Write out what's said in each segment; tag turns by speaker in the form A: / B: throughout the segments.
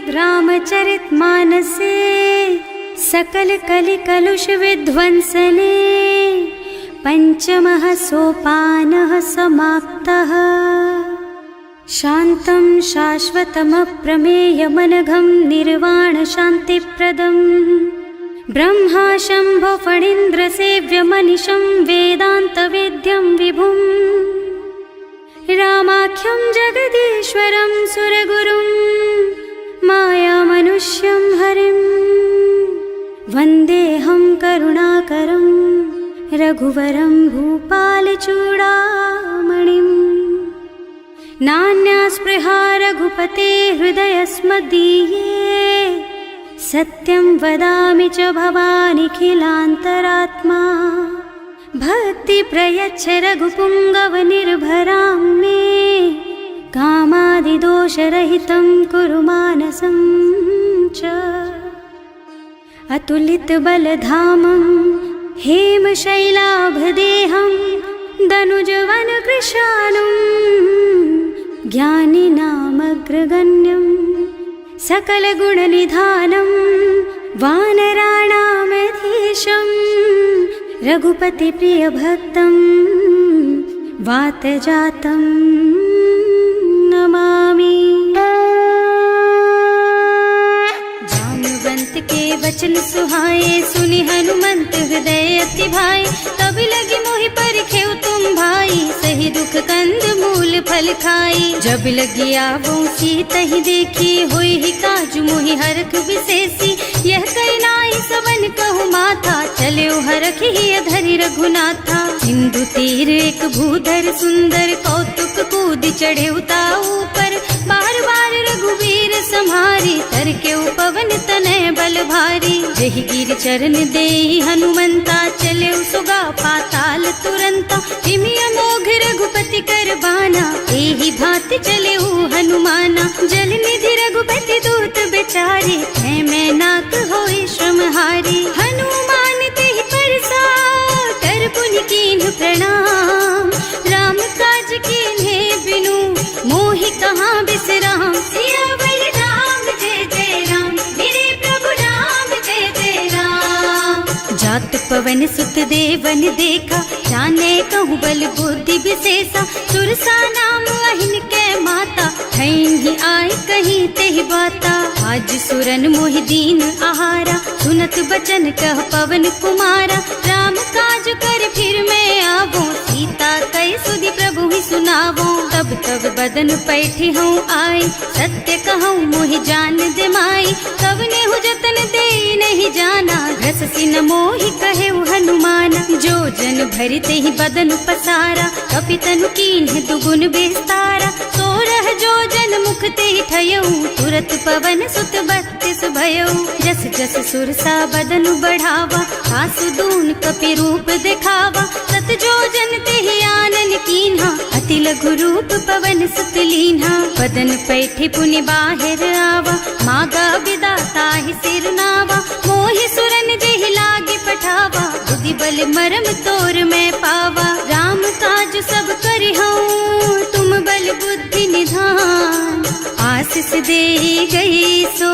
A: रामचरितमानसे सकल कलि कलुष विध्वंसने पंचमः सोपानः समाप्तः। शान्तं शाश्वतमप्रमेयमनघं निर्वाण शान्तिप्रदं ब्रह्मा शम्भो फणीन्द्रसेव्यमनिशं वेदान्तवेद्यं विभुं रामाख्यं जगदीश्वरं सुरगुरुं मायामनुष्यं हरिं वन्देऽहं करुणाकरं रघुवरं भूपालचूडामणिम्। नान्यास्पृहा रघुपते हृदयस्मदीये सत्यं वदामि च भवानिखिलान्तरात्मा। भक्ति प्रयच्छ रघुपुङ्गवनिर्भरां मे कामादिदोषरहितं कुरु मानसं च। अतुलितबलधामं हेमशैलाभदेहं दनुजवनकृशानुं ज्ञानिनामग्रगण्यं सकलगुणनिधानं वानराणामधीशं रघुपतिप्रियभक्तं वातजातं नमामि। जाम्बवंत के वचन सुहाए सुनि हनुमंत हृदय अति भाए। तब लगी मोहि परिखेउ तुम भाई सही दुख कंद मूल फल खाई। जब लगी आवो सीतहि देखी होई ही काजु मोहि हरख विशेषी। यह कई नाई सवन कहु माथा चले हरख ही धरि रघुनाथा। सिंधु तीर एक भूधर सुंदर कौतुक कूद चढ़े उताऊ पर। बार बार रघुवीर सम्हारी तर के पवन तनय बल भारी। जहि गिर चरण देहि हनुमंता चले सुगा पाताल तुरंता। हिमि अमोघ रघुपति कर बाना एहि भांति चले हनुमाना। जल निधि रघुपति दूत बेचारे है मैं नाक होई श्रमहारी। हनुमान तेहि परसा कर पुनि कीन्ह प्रणाम। राम काज कीन्हे बिनु मोहि कहाँ बिसराम। सियावर राम जय जय राम मेरे प्रभु राम जय जय राम। जात पवन सुत देवन देखा जाने कहूँ बल बुद्धि विशेषा। सुरसा नाम अहिन के माता ही आय कहीं तेहि बाता। आज सुरन मोहि दीन आहारा सुनत बचन कह पवन कुमारा। राम काज कर फिर मैं आवो सीता कई सुधि प्रभु ही सुनावो। तब तब बदन पैठी हूँ आई सत्य कहूँ मोहि जान दे माई। तब नेहु जतन दे नहीं जाना रस सिन मोहि कहे हनुमाना। जो जन भरते ही बदन पसारा कपितनु कीन्ह दुगुन बेस्तारा। सोरह जो जन मुख ते ठयऊ तुरत पवन सुत बत्तीस भयऊ। जस जस सुरसा बदन बढ़ावा आसु दून कपि रूप दिखावा। सत जो जन ते आनन कीन्हा अति लघु रूप पवन सुत लीन्हा। बदन पैठे पुनि बाहिर आवा मागा बिदा ताहि सिर नावा। मोहि सुरन जेहि लागे पठावा बुद्धि बल मरम तोर मैं पावा। राम काज सब करिहऊँ तुम बल बुद्धि निधान। आशीष दे गई सो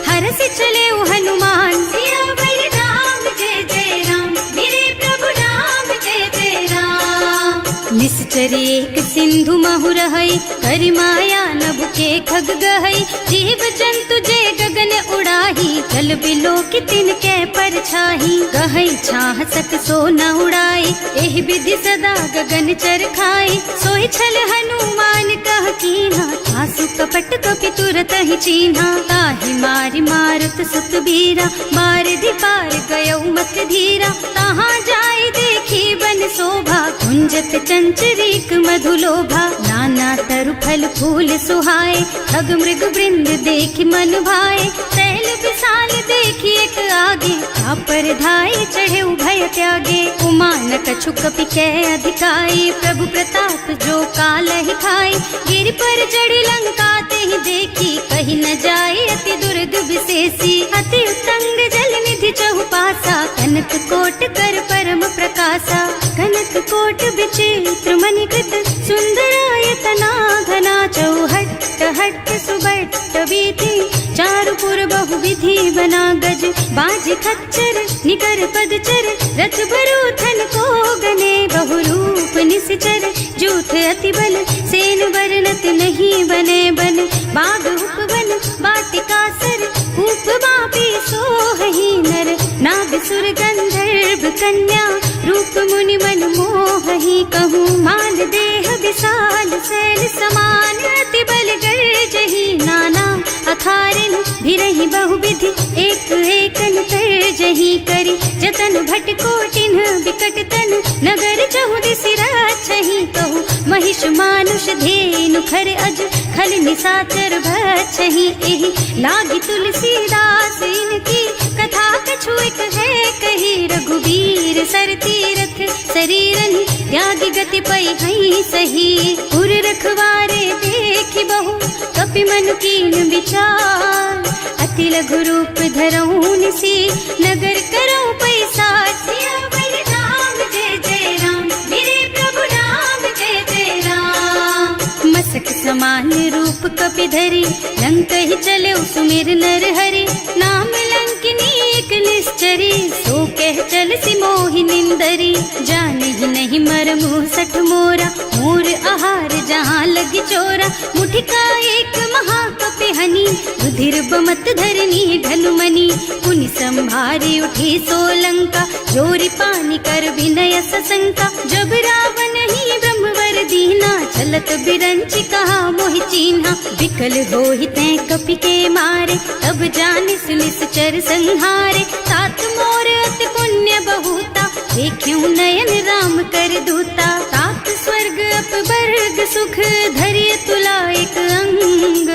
A: हरस चले हनुमान। सियावर राम जय जय राम मेरे प्रभु राम जय जय राम। निश्चर एक सिंधु महु रहई करि माया नभ के खग गहई। जीव जंतु जे गगन उड़ाही जल बिलो की तिन के परछाही। गहई छाह सक सो न उड़ाई एहि विधि सदा गगन चर खाई। सोहि छल हनुमान कह कीन्हा आसु कपट कपि तुरत ही चीन्हा। ताहि मारि मारुत सुत बीरा मार दी पार गयऊ मत धीरा। तहाँ जाय देखी बन शोभा कुंजत चंचरीक मधुलोभा। नाना तरु फल फूल सुहाए खग मृग वृंद देखि मन भाए। शैल विशाल देखी एक आगे पर धाई चढ़े भय त्यागे। उमा न कछु कपि कै अधिकाई प्रभु प्रताप जो काल ही खाई। गिर पर चढ़ी लंका ते ही देखी कहीं न जाए अति दुर्ग विशेषी। अति उत्तंग जल निधि चहुपासा कनक कोट कर परम प्रकाशा। कनक कोट विचित्र मणिकृत सुंदरायतना घना चौहट्ट हट्ट सुबट्ट बीती, चारु पुर बहु विधि बना गज, बाज खच्चर निकर पदचर, रथ बरूथन को गने, बहु रूप निश्चर, जूथ अति बल, सेन वर्णत नहीं बने बन, बाग उपवन वाटिका सर, कूप बापी सोहहि नर, नाग सुर गंधर्व कन्या, रूप मुनि मन मोहहि, कहूँ माल देह विशाल शैल समान, अति बल गर्जहि नाना अखारिन, भिरहि बहुविधि एक एकन तरजहि करि, जतन भट कोटिन बिकट तन, नगर चहुदिस राछहि, कहूँ महिष मानुष धेनु खर अज, खल निशाचर भक्षहि, एहि लागी तुलसीदास इनकी, कथा कछु एक है कही, रघुबीर सर तीरथ शरीरन, त्यागी गति पई हई सही, उर रखवारे देखि बहु, कपि मन कीन विचार, अति लघु रूप धरऊं निसी, नगर करऊं पैसार, सियावर राम जय जय राम, मेरे प्रभु राम जय जय राम, मसक समान रूप कपि धरि, लंक ही चले सुमिर नर हरि, नाम लंकिनी एक निश्चरी, सो कह चल सी मोहि निंदरी, जाने ही नहीं मरम सठ मोरा, मोर आहार जहाँ लगी चोरा, मुठिका एक महाकपि हनी, रुधिर बमत धरनी ढलुमनी, पुनि संभारी उठी सोलंका, जोरी पानी कर विनय सशंका, जब रावण ही ब्रह्मवर दीना, चलत बिरंची कहा मोहि चीन्हा, विकल होहि तैं कपि के मारे, तब जानिस निश्चर संहारे, तात मोर अति पुण्य बहुता, देखियो नयन राम कर दूता, तात स्वर्ग अपवर्ग सुख, धरिय तुला एक अंग,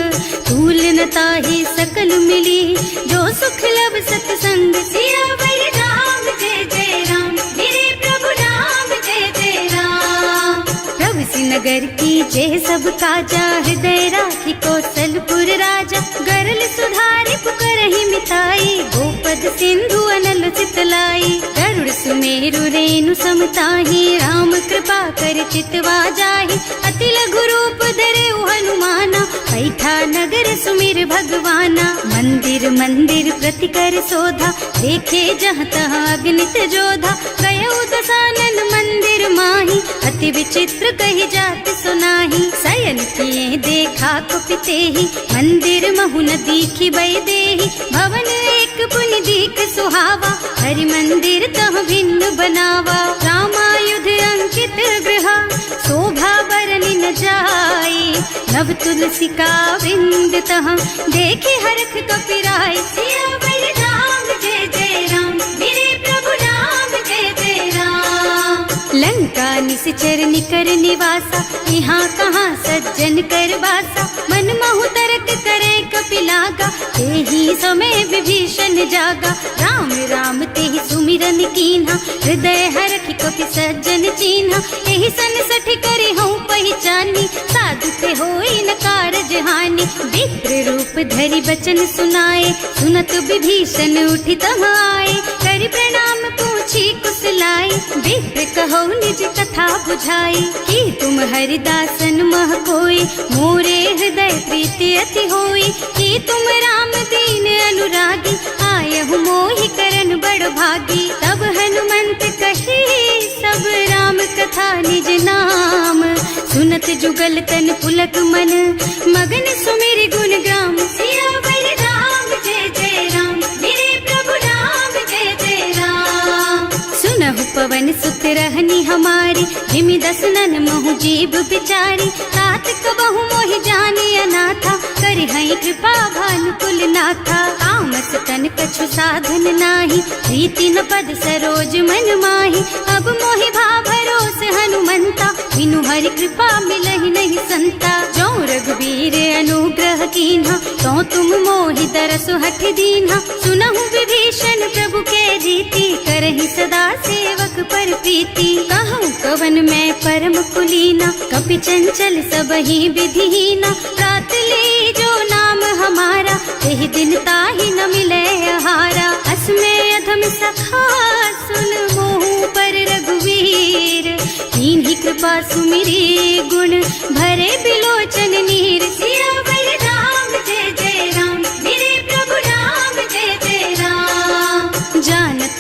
A: तूल न ताहि सकल मिली, जो सुख लब सतसंग, सियावर राम जय जय राम, मेरे प्रभु राम जय जय राम, प्रभु सी नगर की जय सब काजा, हृदय राखी कौशलपुर राजा, गरल सुधारि पुकारहि मिताई, गोपद सिंधु अनल चितलाई, गरुड़ सुमेरु रेणु समताहि, राम कृपा कर चितवा जाहि, अति लघु रूप धरे हनुमाना, पैठा नगर सुमिर भगवाना, मंदिर मंदिर प्रति कर शोधा, देखे जहाँ तहाँ अगणित जोधा, गयो दशानन मंदिर माही, अति विचित्र कही जात सुनाही, शयन किए देखा कुपितेहि, मंदिर महु न दीखी बई देहि, भवन एक पुनि दीख सुहावा, हरि मंदिर तह भिन्न बनावा, रामायुध अंकित गृहा, शोभा बरनि न जाई, नव तुलसी का वृंद तह, देखे हरख कपिराई, सियावर राम जय जय राम, मेरे प्रभु राम जय जय राम, लंका निश्चर निकर निवासा, यहाँ कहाँ सज्जन कर बासा, मन महु तरक करे कपिलागा, तेहि समय विभीषण जागा, राम राम तेहि सुमिरन कीन्हा, हृदय हरखि कपि सज्जन चीन्हा, एहि सन सठि करि हूँ पहचानी, साधु ते होई न कारज हानि, विप्र रूप धरि बचन सुनाए, सुनत विभीषण उठि तह आए, करि प्रणाम पूछी कुशलाई, विप्र कहो निज कथा बुझाई, कि तुम हरिदासन मह कोई, मोरे हृदय प्रीति अति होई, कि तुम राम दीन अनुरागी, आयहु मोहि करन बड़ भागी, तब हनुमंत कही सब राम कथा निज नाम, सुनत जुगल तन पुलक मन, मगन सुमिर गुण ग्राम, सियावर राम जय जय राम, मेरे प्रभु राम जय जय राम, सुनहु पवन सुत रहनी हमारी, जिमि दसनन महु जीव बिचारी, तात कबहु मोहि जानी अनाथा, करि हई कृपा भानुकुल नाथा, तामस तन कछु साधन नाही, प्रीति न पद सरोज मन माही, अब मोहि भा भरोस हनुमंता, बिनु हरि कृपा मिलहि नहीं संता, जो रघुबीर अनुग्रह कीन्हा, तो तुम मोहि दरसु हठ दीन्हा, सुनहु विभीषण प्रभु के रीति, करहि सदा सेवक पर प्रीति, कहूँ कवन मैं परम कुलीना, कपि चंचल सबहि विधिहीना, रात ले जो नाम हमारा, तेहि दिन ताहि न मिले आहारा, असमय अधम सखा सुन मोहु पर रघुवीर, कीन्ही कृपा सुमिरी गुण भरे बिलोचन नीर, सियावर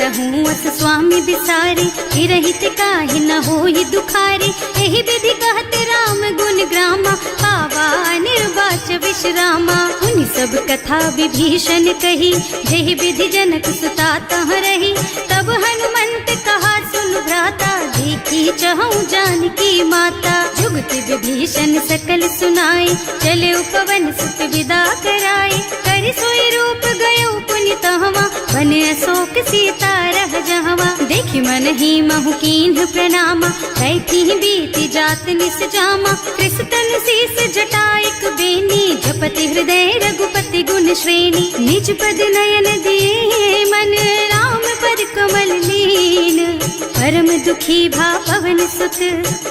A: कटहूँ अस स्वामी बिसारी, रहित काहे न होई दुखारी। एहि विधि कहत राम गुण ग्रामा, पावा निर्वाच विश्रामा। उन सब कथा विभीषण कही, जेहि विधि जनक सुता तह रही। तब हनुमंत कहा सुन भ्राता, देखी चहु जानकी माता। जुगति विभीषण सकल सुनाई, चले उपवन सुत विदा कराई। कर सोई रूप गयो पुनि तहवा, बन अशोक सीता रह जहवा। देखि मन ही महु कीन्ह प्रणामा, कैथी बीति जात निस जामा। कृष्ण शीस जटाइक बेनी, जपति हृदय रघुपति गुण श्रेणी। निज पद नयन दिए मन, राम पद कमल लीन। परम दुखी भा पवन सुत,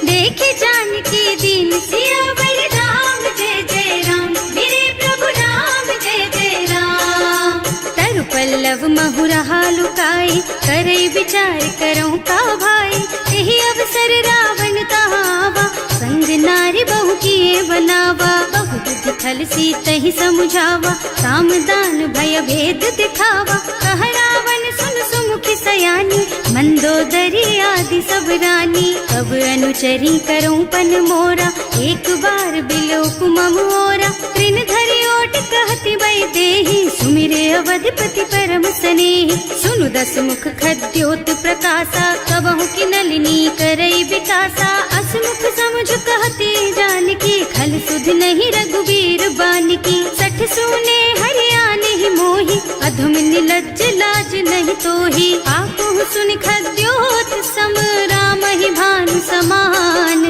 A: देखे जानकी दीन। सियावर राम जय जय राम, मेरे प्रभु राम जय जय राम। तरु पल्लव महु रहा लुकाई, करई विचार करऊं का भाई। यही अवसर रावण तहावा, संग नारी बहु किए बनावा। बहु बुद्धि खल सीतहि समुझावा, साम दान भय भेद दिखावा। कह रावण सुन सुमुखी सयानी, मंदोदरी आदि सब रानी। अब अनुचरी करऊं पन मोरा, एक बार बिलोक मम ओरा। तृण धरि ओट कहति वै देहि, सुमिरे अवधपति परम स्नेहि। सुनु दस मुख खद्योत प्रकाशा, कबहु की नलिनी करई विकासा। असमुख समझ कहती जानकी, खल सुध नहीं रघुवीर बानकी। सठ सूने हरियाणा ही मोहि, अधम निलज्ज लाज नहीं तोहि। आपहु सुनि खद्योत सम, राम ही भानु समान।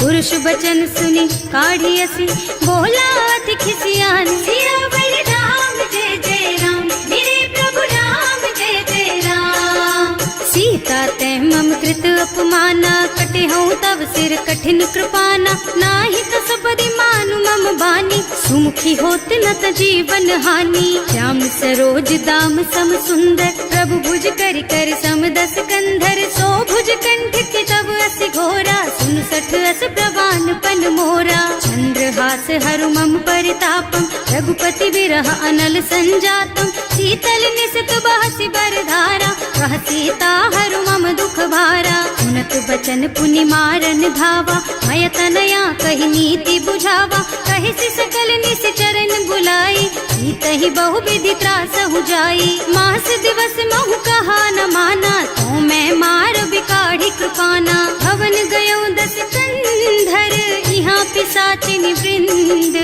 A: पुरुष बचन सुनि काढ़ियसि, बोला अति खिसियान। सियावर राम जय जय राम, मेरे प्रभु राम जय जय राम। सीता ते मम कृत अपमाना, कटिहउँ तव सिर कठिन कृपाना। नाही कसपरि मानु मम बानी, सुमुखी होत न त जीवन हानि। श्याम सरोज दाम सम सुंदर, प्रभु भुज कर कर सम दस कंधर। सो भुज कंठ के तब अस घोरा, सुन सठ अस प्रवान पन मोरा। चंद्रहास हरु मम परितापम, रघुपति विरह अनल संजातम। शीतल निसित बहसि बरधारा, कह सीता हरु मम दुख भारा। सुनत बचन पुनि मारन धावा, मय तनया कहि नीति बुझावा। कहि सकल निस चरण बुलाई, सीतहि बहु विधि त्रासहु जाई। मास दिवस महु कहा न माना, तो मैं मार बिकाढ़ी कृपाना। भवन गयो दस कंधर, यहाँ पिशाचिनी वृंद।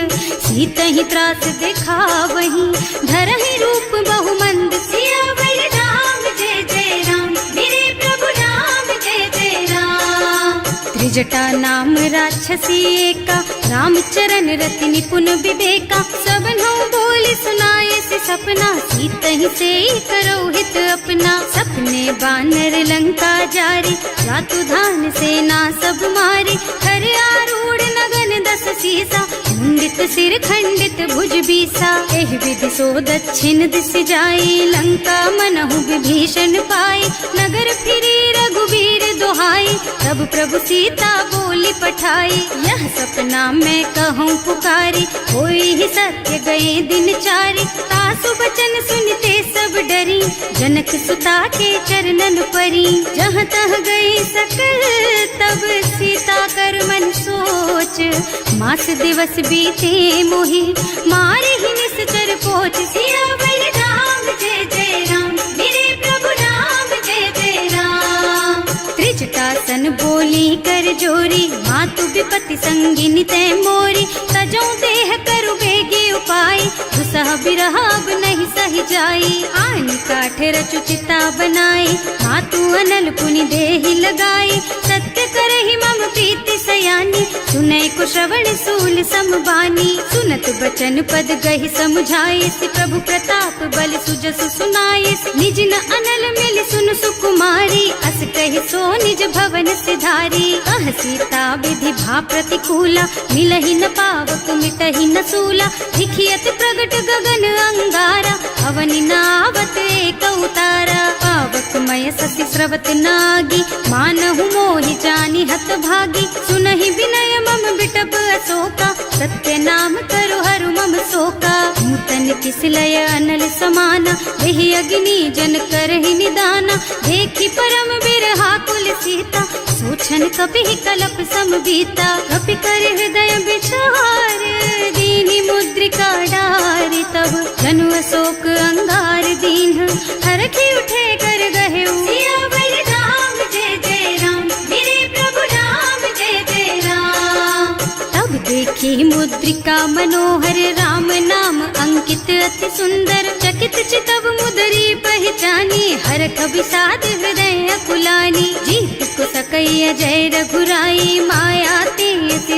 A: सीतहि त्रास दिखावहि, धरहि रूप बहु मंद। सियावर राम जय जय राम, मेरे प्रभु राम जय जय राम। त्रिजटा नाम राक्षसी एका, राम चरण रति निपुण विवेका। सबनों बोली सुनाए से सपना, सीतहि से करो हित अपना। सपने बानर लंका जारी, जातु धान सेना सब मारी। हर आरूढ़ नगन दस सीसा, मुंडित सिर खंडित भुज बीसा। एहि विधि सो दक्षिण दिस जाई, लंका मनहु विभीषण पाई। नगर फिरी रघुवीर दुहाई, तब प्रभु सीता बोली पठाई। यह सपना मैं कहूँ पुकारी, होई ही सत्य गए दिन चारी। तासु बचन सुनते सब डरी, जनक सुता के चरणन परी। जहाँ तह गई सकल तब सीता कर मन सोच। मास दिवस बीते मोहि, मारे ही निश्चर पोच। सियावर राम जय जय राम, मेरे प्रभु राम जय जय राम। त्रिजटासन बोली कर जोरी, मातु विपति संगिनी तै मोरी। तजो देह करु बेगे उपाय, दुसह बिरह अब नहीं सही जाई। आन काठ रचु चिता बनाई, मातु अनल पुनि देहि लगाई। सत्य करहि मम प्रीति सयानी, सुनै को श्रवण सूल समबानी। सुनत बचन पद गहि समुझाए, प्रभु प्रताप बल सुजसु सुनाए। निज न अनल मिल सुन सुकुमारी, अस कहि सो निज भवन सिधारी। कह सीता विधि भा प्रतिकूला, मिलहि न पावक मिटहि न सूला। लिखियत प्रगट गगन अंगारा, अवनि नावत एक उतारा। पावक मय सति स्रवत नागी, मानहु मोहि जानि हत भागी। सुनहि विनय मम बिटप अशोका, सत्य नाम करु हरु मम शोका। नूतन किस लय अनल समाना, एहि अग्नि जन करहि निदाना। बचन कपि कलप सम बीता। कपि कर हृदय विचार दीनी मुद्रिका डारी। तब जनु अशोक अंगार दीन हरखी उठे कर गहे सियावर राम जय जय राम, मेरे प्रभु राम जय जय राम। तब देखी मुद्रिका मनोहर राम नाम अंकित अति सुंदर। चकित चितव मुदरी पहचानी हरख विषाद हृदय अकुलानी। जीत को सकैया जय रघुराई माया ते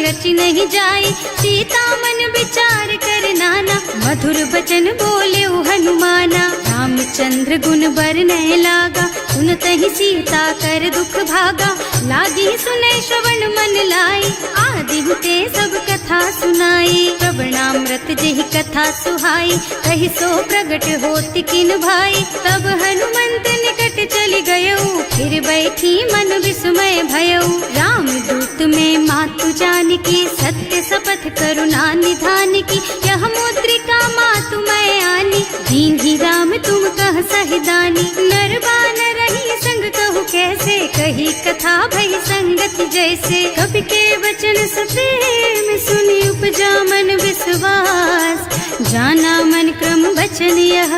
A: रचि नहीं जाई। सीता मन विचार कर नाना मधुर बचन बोले हनुमाना। रामचंद्र गुण बरनय लागा सुनतहि सीता कर दुख भागा। लागी सुनै श्रवण मन लाई आदि ते सब कथा सुनाई। प्रवणामृत जेहि कथा सुहाई कहि सो प्रगट होति किन भाई। तब हनुमंत निकट चली गयऊ फिर बैठी मन विस्मय भयऊ। राम दूत में मातु जानकी सत्य शपथ करुणा निधान की। यह मुद्रिका मातु मैं आनी दीन ही राम तुम कह सहिदानी। नरबान रही संग कहु कैसे कही कथा भई संगति जैसे। कवि के वचन सप्रेम सुनी उपजा मन विश्वास। जाना मन क्रम वचन यह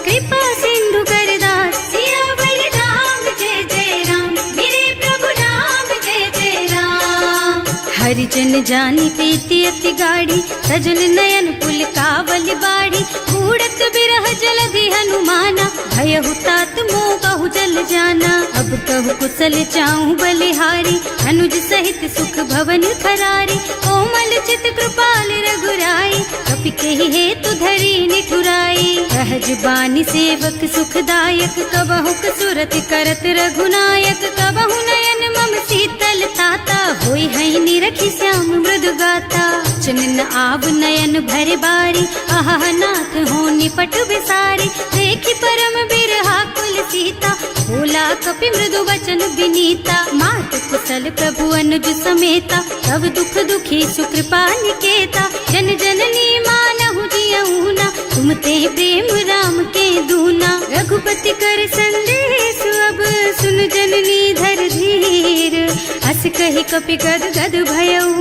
A: कृपा सिंधु कर दास। सियावर राम जय जय राम, मेरे प्रभु राम जय जय राम। हरिजन जानी प्रीति अति गाढ़ी सजल नयन पुल कावल बाड़ी। कूड़त बिरह जलधि हनुमाना भयहु तात मोह कहु जल जाना। अब कहु कुशल चाहूं बलिहारी अनुज सहित सुख भवन खरारी। कोमल चित कृपाल रघुराई कपि केहि हेतु धरी निठुराई। सहज बानी सेवक सुखदायक कबहु सुरति करत रघुनायक। कबहु नयन मम शीतल ताता होई है निरखी श्याम मृदु गाता। चनन आव नयन भर बारी आहा नाथ हो निपट विसारी। देखी परम बिरहा कुल सीता बोला कपि मृदु वचन विनीता। मात कुशल प्रभु अनुज समेता तब दुख दुखी सुकृपा निकेता। जन जननी मानहु जियऊना तुम ते प्रेम राम के दूना। रघुपति कर संदेश अब सुन जननी धर धीर। अस कहि कपि गद गद भयऊ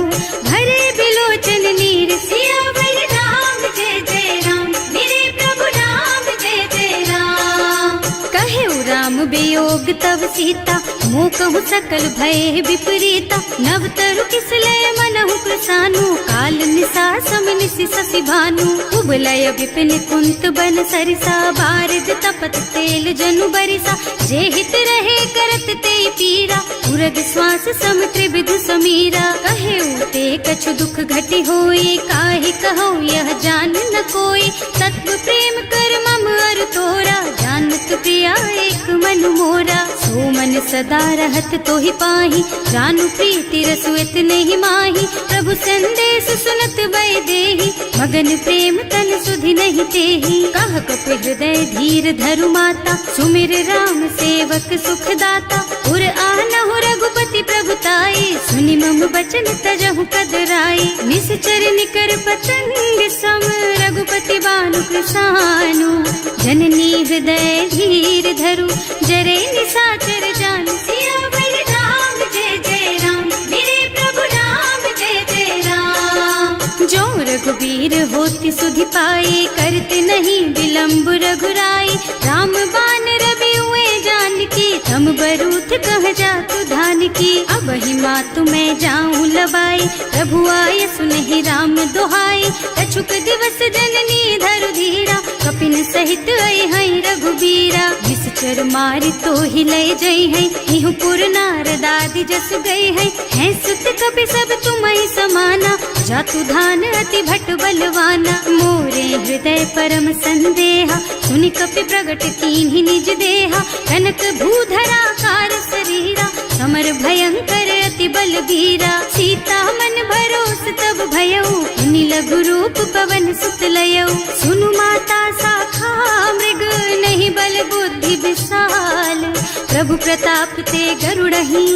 A: भरे बिलोचन नीर। सियावर राम जय जय राम, मेरे प्रभु राम जय जय राम। कहेउ राम वियोग तब सीता मोह कहु सकल भय विपरीता। नव तरु किसलय मनहु प्रसानु काल निसा सम निसि शशि भानु। उबलय विपिन कुंत बन सरिसा बारिद तपत तेल जनु बरिसा। जे हित रहे करत ते पीरा उरग श्वास सम त्रिविध समीरा। कहेउ ते कछु दुख घटी होई काहि कहौ यह जान न कोई। तत्व प्रेम कर मम अर तोरा जानत प्रिया एक मन मोरा। सो मन सदा रहत तोहि पाही जानु प्रीति रसु इतने माही। प्रभु संदेश सुनत भय देहि मगन प्रेम तन सुधि नहीं तेहि। कह कपि हृदय धीर धरु माता सुमिर राम सेवक सुख दाता। उर आनहु रघुपति प्रभुताई सुनि मम बचन तजहु कदराई। निश्चर निकर पतंग सम रघुपति बानु कृसानु। जननी हृदय धीर धरु जरे निसाचर जानु। सियावर राम जय जय राम, मेरे प्रभु राम जय जय राम। जो रघुबीर होति सुधि पाए करते नहीं विलंब रघुराई। राम बान रवि हुए जानकी तम बरूथ कह जातु धान की। अब ही मातु मैं जाऊं लबाई प्रभु आय सुनहि राम दुहाई। कछुक दिवस जननी धरु धीरा कपिन सहित आई है रघुबीरा। निश्चर मारि तो ही लय जई है इहु पुर नारद आदि जस गई है सुत कपि सब तुम्हि समाना। जातु धान अति भट बलवाना मोरे हृदय परम संदेहा। सुनि कपि प्रगट कीन्हि निज देहा कनक भूधरा कार शरीरा। समर भयंकर अति बलबीरा सीता मन भरोस तब भयऊ। मुनि लघु रूप पवन सुत लयऊ सुनु माता शाखा मृग नहीं बल बुद्धि विशाल। प्रभु प्रताप ते गरुड़हि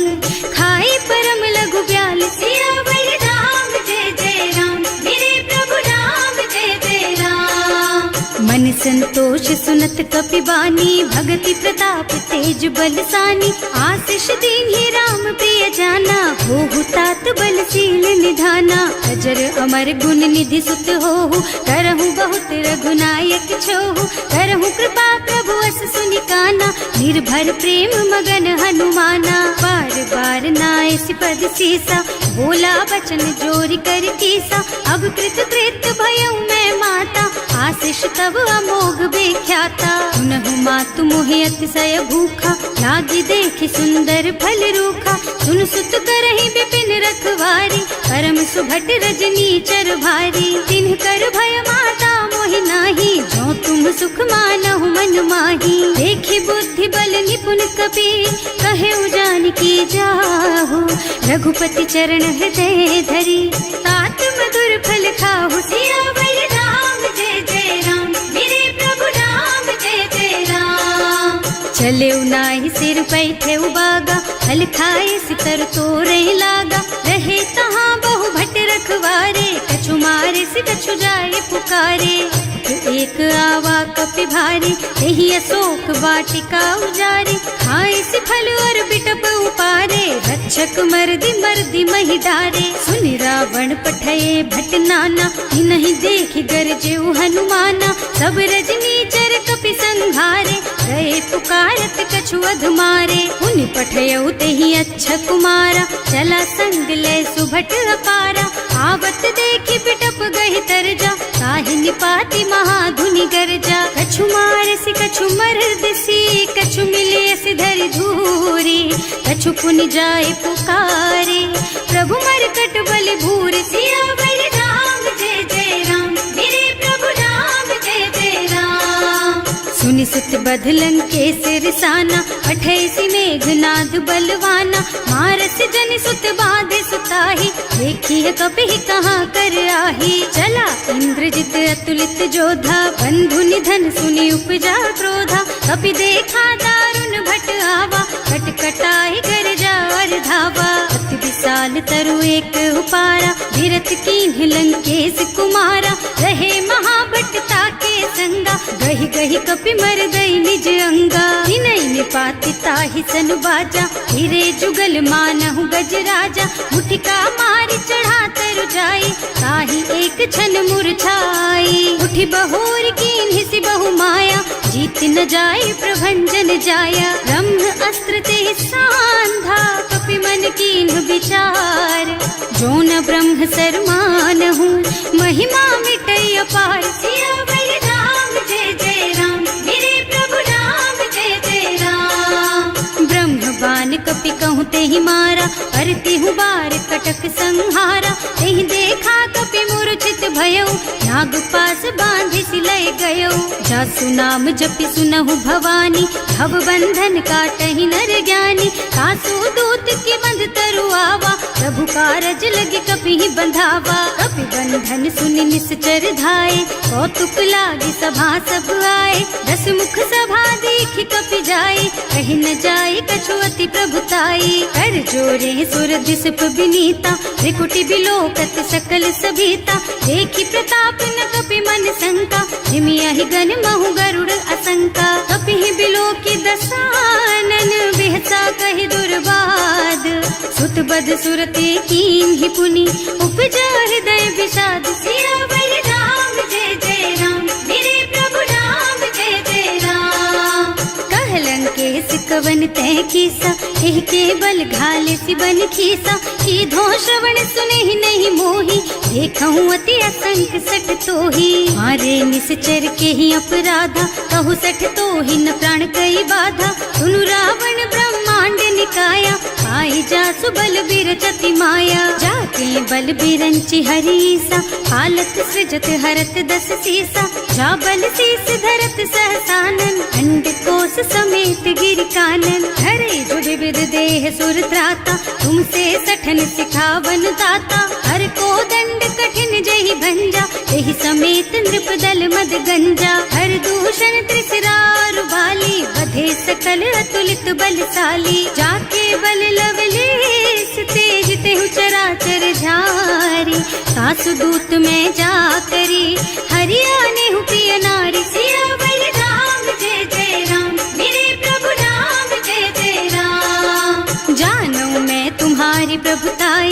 A: खाई परम लघु ब्याल। सियावर राम जय जय राम, मेरे प्रभु राम जय जय राम। मन संतोष सुनत कपिबानी, भगति प्रताप तेज बलसानी, आशीष दीन्हि राम प्रिय जाना, होहु तात बलशील निधाना, अजर अमर गुण निधि सुत होहु, करहु बहुत रघुनायक छोहु, करहु कृपा प्रभु अस सुनि काना, निर्भर प्रेम मगन हनुमाना, बार बार नाय पद सीसा, बोला बचन जोरि कर कीसा, अब कृत कृत भयउ मैं माता, आशीष तब अमोघ बेख्याता, सुनहु मातु मोहि अतिशय भूखा, लागी देखि सुंदर फल रूखा, सुन सुत करहि विपिन रखवारी, परम सुभट रजनी चर भारी, तिन्ह कर भय माता मोहि नाही, जो तुम सुख मानहु मन माही, देखि बुद्धि बल निपुण कबीर, कहे जानकी जाहु, रघुपति चरण हृदय धरी, तात मधुर फल खाहु, सियावर राम जय जय राम, मेरे प्रभु राम जय जय राम, चले नाहि सिर पैठे उबागा, फल खाए सितर तोरे लागा, रहे तहाँ बहु भट रखवारे, कछु मारे से कछु जाए पुकारे, एक आवा कपि भारी, यही अशोक वाटिका उजारी, खाए से फल और बिटप उपारे, रक्षक मर्दी महि डारे, सुनि रावण पठये भट नाना, नहीं देखि गरजेउ हनुमाना, सब रजनी चर कपि संघारे, गए पुकारत कछु अधमारे, उनि पठयउ तेहि अच्छा कुमारा, चला संग ले सुभट अपारा, आवत देखि बिटप गहि तरजा, ताहि निपाति महाधुनि गरजा, कछु मारसि कछु मरदसी, कछु मिलियसि धरि धूरी, कछु पुनि जाए पुकारे, प्रभु मरकट बल भूरि, सियावर राम जय जय राम, मेरे प्रभु राम जय जय राम, सुनि सुत बधलन के सिरसाना, अठैसी मेघनाद बलवाना, मारस जन सुत बाधे सुताही, देखी है कपि कहाँ कर आही, चला इंद्रजित अतुलित जोधा, बंधु निधन सुनि उपजा क्रोधा, कपि देखा दारुण भट आवा, कटकटाई गरजा और धावा, अति विशाल तरु एक उपारा, धीरथ कीन्ह लंकेश कुमारा, रहे महाभट्टता के संगा, गहि गहि कपि मर गई निज अंगा, तिनहि निपाति ताहि सन बाजा, हिरे जुगल मानहु गज राजा, मुठिका मारि चढ़ा तरु जाई, ताहि एक छन मूर्छाई, उठि बहोर कीन्हि सि बहु माया, जीत न जाय प्रभंजन जाया, ब्रह्म अस्त्र ते सांधा, कपि मन कीन्ह विचार, जो न ब्रह्म सर मानहु, महिमा मिटै अपार, सियावर राम जय जय राम, मेरे प्रभु राम जय जय राम, ब्रह्म बान कपि कहूँ तेहि मारा, करती हूँ बार कटक संहारा, तेहि देखा कपि मूर्छित भयउ, नाग पास बांधि सिलय गयौ, जासु नाम जपि सुनहु भवानी, भव बंधन काटहि नर ज्ञानी, कासु दूत के बंध तरु आवा, प्रभु कारज लगे कपि ही बंधावा, कपि बंधन सुनि निश्चर धाये, कौतुक लागी सभा सब आए, दस मुख सभा देखि कपि जाए, कहि न जाए कछु अति प्रभुताई, कर जोरे सुर दिसप विनीता, त्रिकुटि बिलोकत सकल सभीता, देखि प्रताप न कपि मन शंका, जिमियाहि गण महु गरुड़ असंका, कपि ही बिलोकि दसानन, बिहसा कहि दुर्बाद, सुत बद सुरते कीन्हि पुनि, उपजा हृदय विषाद, सियावर राम जय जय राम, मेरे प्रभु राम जय जय राम, कहलन के सिकवन तय कीसा, एहि के बल घाले सिबन खीसा, कीधो श्रवण सुनेहि नहीं मोहि, देखहु अति असंख सठ तोहि, मारे निश्चर के ही अपराधा, कहु सठ तोहि न प्राण कई बाधा, सुनु रावण ब्रह्मांड निकाया, पाई जासु बल बिरचति माया, जाके बल बिरंचि हरीसा, हालत सृजत हरत दस सीसा, जा बल शीस धरत सहसानन, अंड कोस समेत गिर कानन, हरे जो विविध देह सुर त्राता, तुमसे सठन सिखावन दाता, हर को दंड कठिन जहि भंजा, तेहि समेत नृप दल मद गंजा, हर दूषण त्रिसरारु बाली, बधे सकल अतुलित बलशाली, जाके बल लवलेश तेज तेहु चराचर झारी, सासु दूत में जा करी, हरियाणे हु प्रिय नारी, सियावर राम जय जय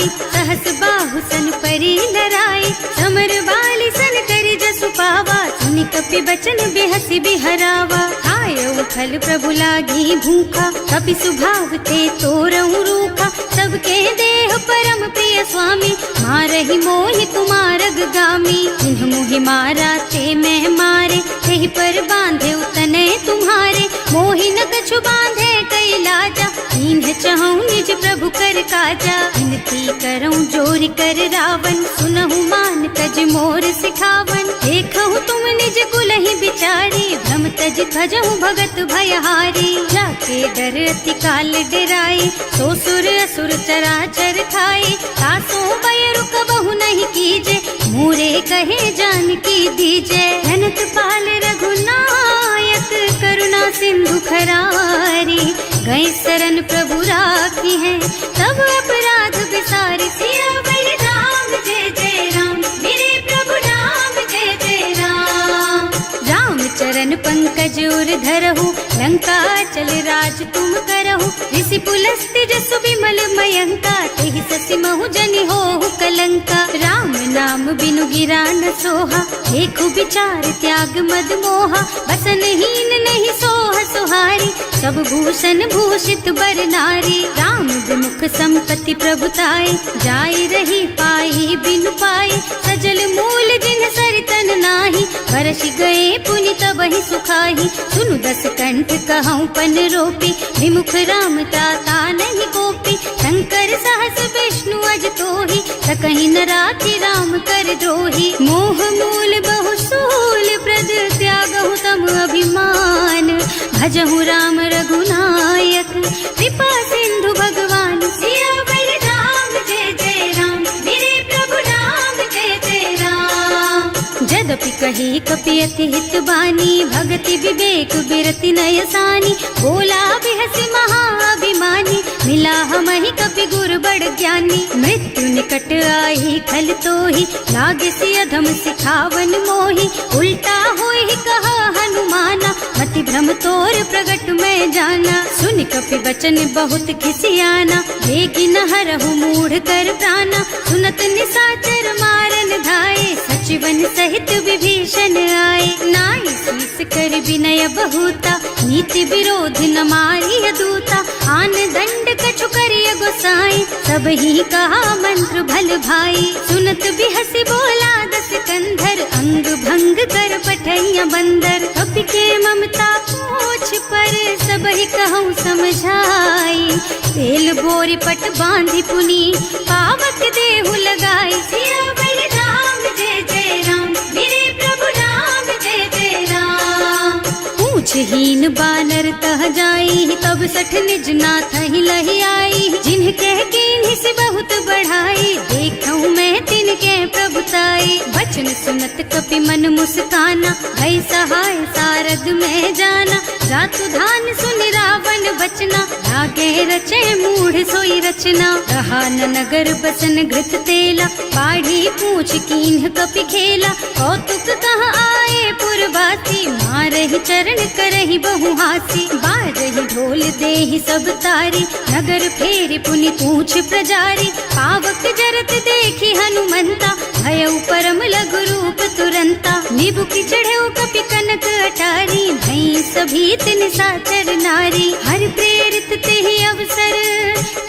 A: आई, सहस बाहु सन परी नराई, समर बाली सन करी जसु पावा, सुनि कपि बचन बेहसी बिहरावा। आयो फल प्रभु लागी भूखा, कपि सुभाव ते तोरऊ रूखा, सबके देह परम प्रिय स्वामी, मारहि मोहि कुमारग गामी। जिन्ह मोहि मारा ते मैं मारे, तेहि पर बांधे उतने तुम्हारे, मोहि न कछु बांधे कई लाजा, इन्ह चहु निज प्रभु कर काजा। विनती करऊं जोरि कर रावण, सुनहु मान तज मोर सिखावन, देखहु तुम निज कुलहि बिचारी, भ्रम तज भजहु भगत भयहारी। जाके डर अति काल डराई, सो सुर असुर चराचर खाए, तासो भय रुक बहु नहीं कीजे, मोरे कहे जानकी दीजे। धनत पाल रघुनायक, करुणा सिंधु खरारी, गए शरण प्रभु राखी है, तब अपराध विसारी। सियावर राम जय जय राम, मेरे प्रभु राम जय जय राम। राम चरण पंकज उर धरहु, लंका चल राज तुम करहु, ऋषि पुलस्त्य जसु विमल मयंका, तेहि ससि महु जनि होहु कलंका। राम नाम बिनु गिरा न सोहा, देखु विचार त्याग मद मोहा, बसन हीन नहीं सोह सुहारी, सब भूषण भूषित बर नारी। राम विमुख संपत्ति प्रभुताई, जाय रही पाई बिनु पाई, सजल मूल जिन सरितन नाही, बरसि गए पुनि तबहि सुखाही। सुनु दस कंठ कहऊँ पन रोपी, विमुख राम ताता नहीं कोपी, शंकर सहस विष्णु अज तोहि, सकहि न राखि राम कर द्रोही। मोह मूल बहु सूल प्रद, त्यागहु तम अभिमान, भजहु राम रघुनायक, कृपा सिंधु भगवान। सियावर राम जय जय राम, मेरे प्रभु राम जय जय राम। जदपि कही कपि अति हित बानी, भगति विवेक बिरति नय सानी, बोला बिहसि महाअभिमानी, मिला हमहि कपि गुर बड़ ज्ञानी। मृत्यु निकट आई खल तोहि, लागे सि अधम सिखावन मोहि, उल्टा होहि कहा हनुमाना, मति भ्रम तोर प्रगट मैं जाना। सुनि कपि बचन बहुत खिसियाना, देगी न हरहु मूढ़ कर प्राणा, सुनत निशाचर मारन धाये, सचिवन सहित विभीषण आए। नाई शीस कर विनय बहुता, नीति विरोध न मारिय दूता, आन दंड कछु करिय गोसाई, सब ही कहा मंत्र भल भाई। सुनत बिहसि बोला दस कंधर, अंग भंग कर पठैया बंदर, कपि के ममता पूछ पर, सब ही कहूँ समझाई। तेल बोरी पट बांधि पुनी, पावक देहु लगाई। सियावर राम जय जय राम, मेरे प्रभु राम जय जय राम। पूछहीन बानर तह जाई, तब सठ निज नाथ ही लही आई, जिन्ह कह कीन्हि सि बहुत बढ़ाई, देखऊँ मैं तिनके प्रभुताई। बचन सुनत कपि मन मुस्काना, भई सहाय सारद में जाना, जातु धान सुनि रावण बचना, लागे रचे मूढ़ सोई रचना। रहा न नगर बसन घृत तेला, बाढ़ी पूछ कीन्ह कपि खेला, कौतुक कह आए पुरवासी, मारहि चरण करहि बहु हासी। बाजहि ढोल देहि सब तारी, नगर फेरि पुनि पूछ प्रजारी, पावक जरत देखि हनुमंता, भयउ परम लघु रूप तुरंता। निबुकि चढ़ऊ कपि कनक अटारी, भई सभी तिन साचर नारी। हर प्रेरित तेहि अवसर,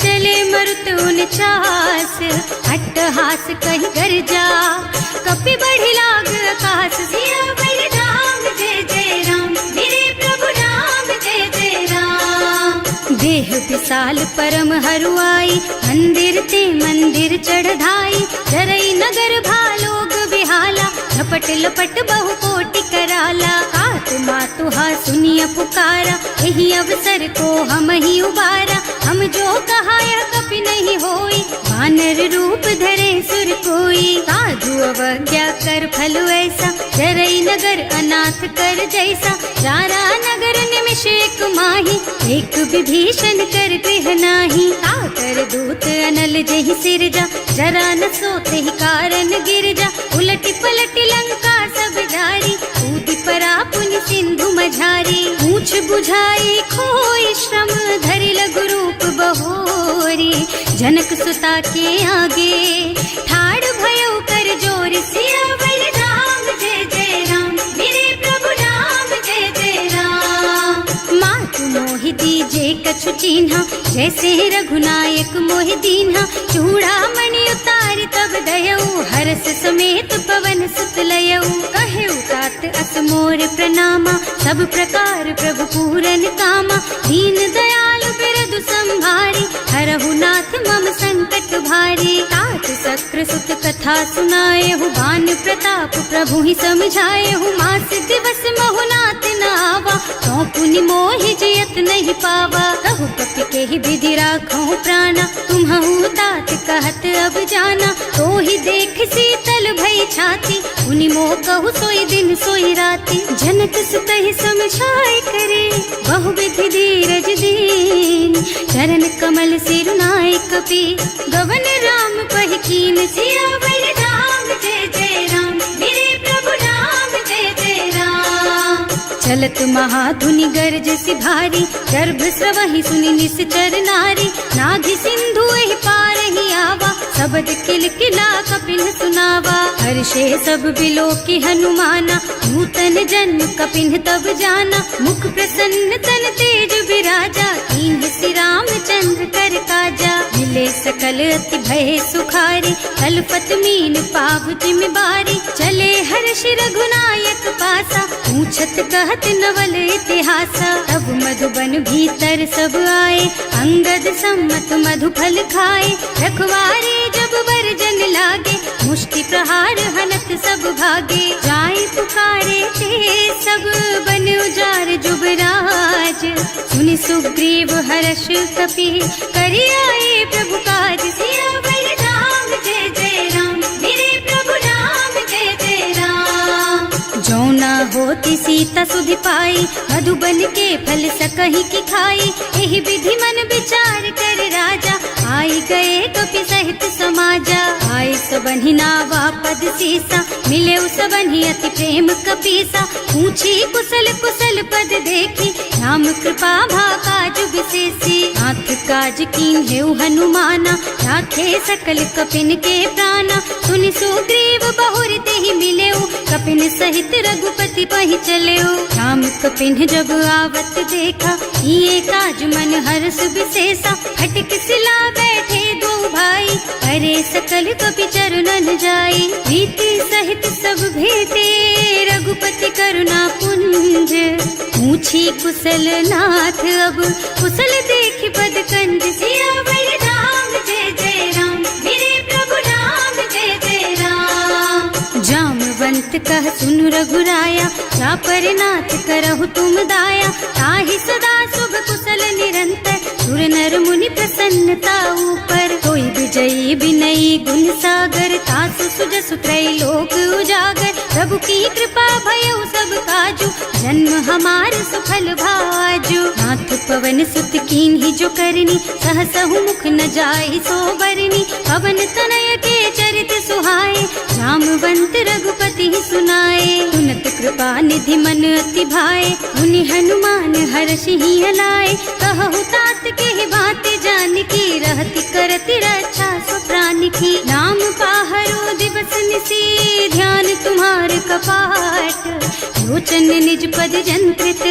A: चले मरुत उनचास, अट्टहास कहि गर्जा, कपि बढ़ि लाग आकाश। सियावर राम जय जय राम, मेरे प्रभु राम जय जय राम। देह विशाल परम हरुआई, मंदिर ते मंदिर चढ़धाई, जरई नगर भालोग बिहाला, झपट लपट बहु कोटि कराला। आत्मा तुहा सुनिय पुकारा, यही अवसर को हम ही उबारा, हम जो कहा यह कपि नहीं होई, वानर रूप धरे सुर कोई। साधु अवज्ञा कर फल ऐसा, जरई नगर अनाथ कर जैसा, जारा नगर निमिष एक माही, एक विभीषण कर गृह नाही। ताकर दूत अनल जहि सिरजा, जरा न सोते ही कारण गिरजा, उलटी पलटी लंका सब जारी, कूदि परा पुनि सिंधु मझारी। पूछ बुझाई खोई श्रम, धरि लघु रूप बहोरी, जनक सुता के आगे ठाड़ भयो कर जोर सियावर राम जय जय राम मेरे प्रभु राम जय जय राम। मात मोहि दीजे कछु चिन्हा जैसे रघुनायक मोहि दीन्हा चूड़ामणि उतार तब दयऊ हरस समेत पवन सुत लयऊ कहे तात अस मोर प्रणामा सब प्रकार प्रभु पूरन कामा दीन दयालु बिरदु संभारी हरहु नाथ मम संकट भारी। तात सक्र सुत कथा सुनाए हु बान प्रताप प्रभु ही समझाए हु मास दिवस महु नाथ न आवा तो पुनि मोहि जियत नहीं पावा कहु कपि के ही विधि राखो प्राणा तुम्हु तात कहत अब जाना तो ही देख शीतल भई छाती उनि मोह कहु सोई दिन सोई राती। जनक सुत ही समझाए करे बहु विधि धीरज दीन चरण कमल सिरुनाए कपि गवन राम पहि कीन सियावर राम जय जय राम मेरे प्रभु राम जय जय राम। चलत महाधुनि गर्ज सि भारी गर्भ स्रवहि सुनि निश्चर नारी नाभि सिंधु एहि पार ही आवा शब्द किल किला कपिन सुनावा हर्षे सब बिलो की हनुमाना नूतन जन्म कपिन तब जाना मुख प्रसन्न तन तेज विराजा कीन श्री रामचंद्र कर काजा मिले सकल अति भय सुखारी कलपत मीन पाव जिम बारी चले हर्ष रघुनायक पासा पूछत कहत नवल इतिहासा तब मधुबन भीतर सब आए अंगद सम्मत मधु फल खाए रखवारे जब बरजन लागे मुष्टि प्रहार हनत सब भागे जाए पुकारे ते सब बन उजार जुबराज सुनि सुग्रीव हर्ष कपि करि आए प्रभु काज सियावर राम जय जय राम मेरे प्रभु राम जय जय राम। जौना होती सीता सुधि पाई मधुबन के फल सकहि की खाई एहि विधि मन विचार कर राजा आई गए कपि सहित समाजा आई सबन्हि नावा पद सीसा मिले सबन्हि अति प्रेम कपीसा पूछी कुशल कुशल पद देखी राम कृपा भाका जुग विशेषी नाथ काज कीन हेउ हनुमाना राखे सकल कपिन के प्राणा सुनि सुग्रीव बहुर तेहि मिलेउ कपिन सहित रघुपति पहि चलेउ राम कपिन जब आवत देखा ये काज मन हर्ष विशेषा हटक सिला बैठे दो भाई अरे सकल कपि चरणन जाई प्रीति सहित सब भेटे रघुपति करुणा पुंज पूछी कुशल नाथ अब कुशल देख पद कंज सियावर राम जय जय राम मेरे प्रभु राम जय जय राम। जामवंत कह सुन रघुराया जा पर नाथ करहु तुम दाया ताहि सदा शुभ कुशल निरंतर सुर नर मुनि प्रसन्नता ऊपर कोई विजयी विनयी गुण सागर तासु सुजसु त्रैलोक उजागर प्रभु की कृपा भयउ सब काजू जन्म हमार सुफल भाजू नाथ पवन सुत कीन्ही जो करनी सहसहु मुख न जाहि सो बरनी पवन तनय के चरित सुहाए जामवंत रघुपति सुनाए सुनत कृपा निधि मन अति भाए मुनि हनुमान हर्षि ही हलाए कहु तात के बात जान की रहती करती रक्षा सो प्राण की नाम पाहरो दिवस निसी ध्यान तुम्हार कपाट लोचन निज पद जंत्रित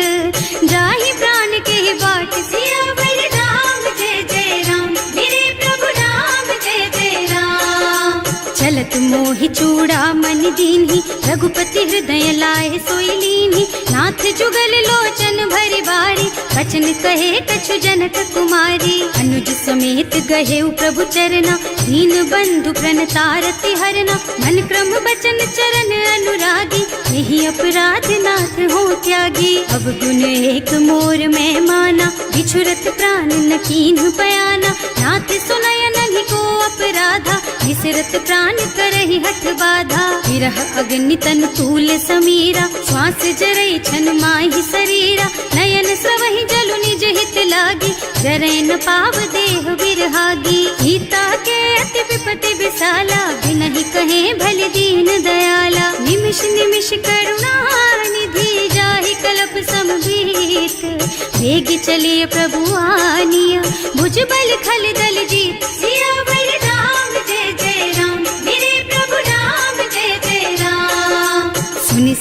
A: जाहि प्राण के बाट सियावर राम जय जय राम मेरे प्रभु राम जय जय राम। चलत मोहि चूड़ा मन दीन्ही रघुपति हृदय लाए सोई लीन्ही नाथ जुगल लोचन भरि बारी बचन कहे कछु जनक कुमारी अनुज समेत गहेउ प्रभु चरना दीन बंधु प्रणतारति हरना मन क्रम बचन चरण अनुरागी यही अपराध नाथ हो त्यागी अब गुण एक मोर में माना बिछुरत प्राण न कीन्ह बयाना नाथ सुनय नहीं को अपराधा विसरत प्राण करहि हठ बाधा विरह अग्नि तन तूल समीरा श्वास जरई छन माहि शरीरा नयन स्रवहि जलु निज हित लागी जरै न पाव देह बिरहागी गीता के अति विपति विशाला बिनहि कहे भल दीन दयाला निमिष निमिष करुणा निधि जाहि कलप समभीत वेग चलिए प्रभु आनिया भुज बल खल दल जीत सिया